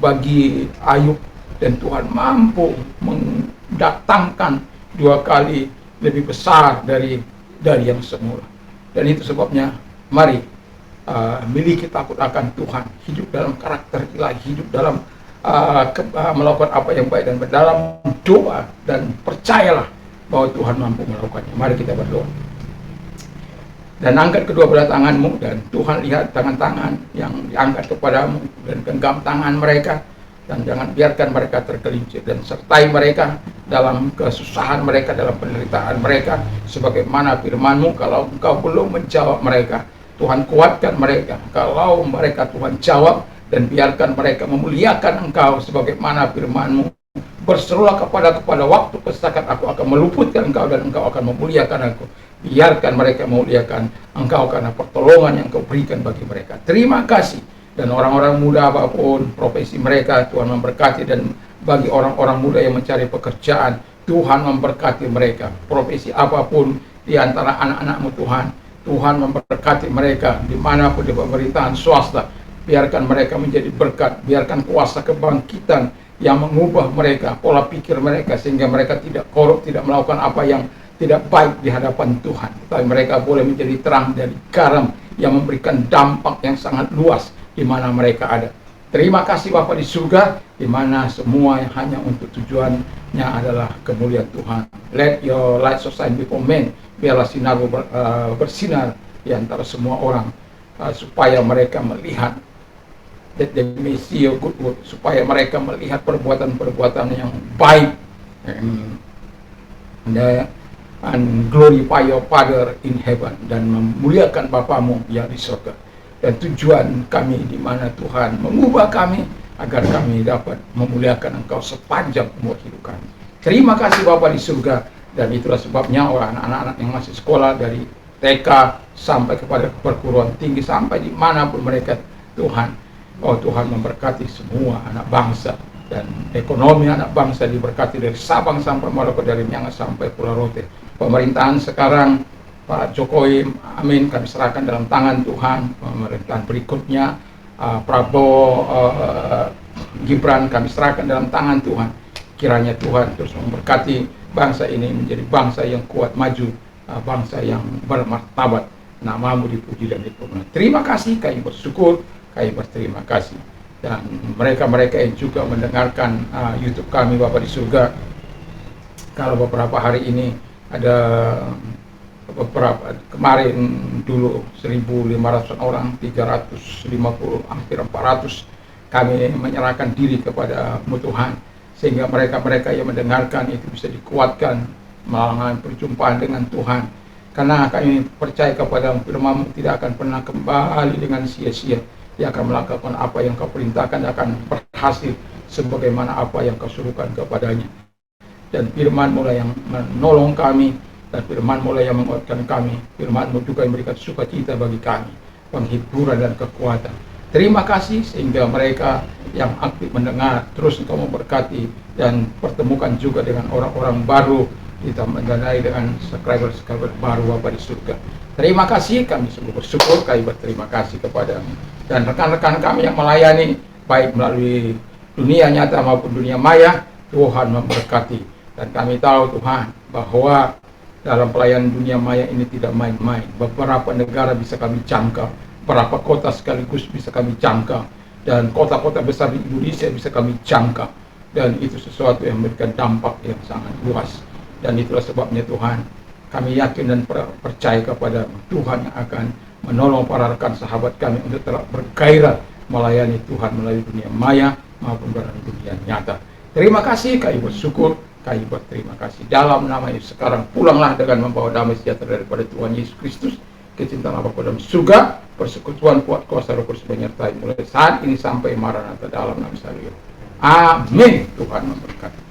bagi Ayub. Dan Tuhan mampu mendatangkan 2 kali lebih besar dari yang semula. Dan itu sebabnya mari miliki takut akan Tuhan, hidup dalam karakter ilahi, hidup dalam melakukan apa yang baik dan benar dalam doa, dan percayalah bahwa Tuhan mampu melakukannya. Mari kita berdoa. Dan angkat kedua belah tanganmu, dan Tuhan lihat tangan-tangan yang diangkat kepadamu, dan genggam tangan mereka, dan jangan biarkan mereka tergelincir, dan sertai mereka dalam kesusahan mereka, dalam penderitaan mereka, sebagaimana firman-Mu. Kalau engkau belum menjawab mereka, Tuhan kuatkan mereka. Kalau mereka Tuhan jawab, dan biarkan mereka memuliakan engkau sebagaimana firman-Mu. Berserulah kepada waktu kesesakan, aku akan meluputkan engkau dan engkau akan memuliakan aku. Biarkan mereka memuliakan engkau karena pertolongan yang kau berikan bagi mereka. Terima kasih. Dan orang-orang muda apapun profesi mereka, Tuhan memberkati. Dan bagi orang-orang muda yang mencari pekerjaan, Tuhan memberkati mereka. Profesi apapun di antara anak-anak-Mu Tuhan, Tuhan memberkati mereka dimanapun di pemerintahan swasta. Biarkan mereka menjadi berkat. Biarkan kuasa kebangkitan yang mengubah mereka, pola pikir mereka, sehingga mereka tidak korup, tidak melakukan apa yang tidak baik di hadapan Tuhan. Tapi mereka boleh menjadi terang dari garam yang memberikan dampak yang sangat luas di mana mereka ada. Terima kasih Bapa di surga, di mana semua yang hanya untuk tujuannya adalah kemuliaan Tuhan. Let your light so shine before men. Biarlah sinarmu bersinar di antara semua orang, supaya mereka melihat, that they may see your good work, supaya mereka melihat perbuatan-perbuatan yang baik. And glorify your Father in heaven, dan memuliakan Bapamu yang di surga. Dan tujuan kami di mana Tuhan mengubah kami agar kami dapat memuliakan Engkau sepanjang umur hidup kami. Terima kasih Bapa di surga. Dan itulah sebabnya orang anak-anak yang masih sekolah dari TK sampai kepada perguruan tinggi, sampai dimanapun mereka, Tuhan, oh Tuhan memberkati semua anak bangsa. Dan ekonomi anak bangsa diberkati dari Sabang sampai Merauke, dari Miangas sampai Pulau Rote. Pemerintahan sekarang Pak Jokowi, amin, kami serahkan dalam tangan Tuhan. Pemerintahan berikutnya Prabowo, Gibran, kami serahkan dalam tangan Tuhan. Kiranya Tuhan terus memberkati bangsa ini menjadi bangsa yang kuat, maju, bangsa yang bermartabat. Nama-Mu dipuji dan dipuji. Terima kasih, kami bersyukur, kami berterima kasih. Dan mereka-mereka yang juga mendengarkan YouTube kami Bapa di surga, kalau beberapa hari ini ada beberapa, kemarin dulu 1.500 orang, 350, hampir 400, kami menyerahkan diri kepada Tuhan, sehingga mereka-mereka yang mendengarkan itu bisa dikuatkan melalui perjumpaan dengan Tuhan. Karena kami percaya kepada firman-Mu tidak akan pernah kembali dengan sia-sia. Dia akan melakukan apa yang Kau perintahkan, akan berhasil sebagaimana apa yang Kau suruhkan kepadanya. Dan firman-Mu lah yang menolong kami, dan firman-Mu lah yang menguatkan kami. Firman-Mu juga yang memberikan sukacita bagi kami, penghiburan dan kekuatan. Terima kasih, sehingga mereka yang aktif mendengar, terus Engkau memberkati dan pertemukan juga dengan orang-orang baru kita mendanai dengan subscriber baru Bapa di surga. Terima kasih, kami sungguh bersyukur, kami berterima kasih kepadamu. Dan rekan-rekan kami yang melayani, baik melalui dunia nyata maupun dunia maya, Tuhan memberkati. Dan kami tahu Tuhan, bahwa dalam pelayanan dunia maya ini tidak main-main. Beberapa negara bisa kami jangkau, beberapa kota sekaligus bisa kami jangkau, dan kota-kota besar di Indonesia bisa kami jangkau. Dan itu sesuatu yang memberikan dampak yang sangat luas. Dan itulah sebabnya Tuhan, kami yakin dan percaya kepada Tuhan yang akan menolong para rekan sahabat kami untuk tetap bergairah melayani Tuhan melalui dunia maya maupun dalam dunia nyata. Terima kasih, kami bersyukur, kami berterima kasih. Dalam nama Yesus, sekarang pulanglah dengan membawa damai sejahtera daripada Tuhan Yesus Kristus, kecintaan Bapa dalam surga, persekutuan kuat kuasa Roh Kudus menyertai mulai saat ini sampai Maranatha dalam nama Yesus. Amin. Tuhan memberkati.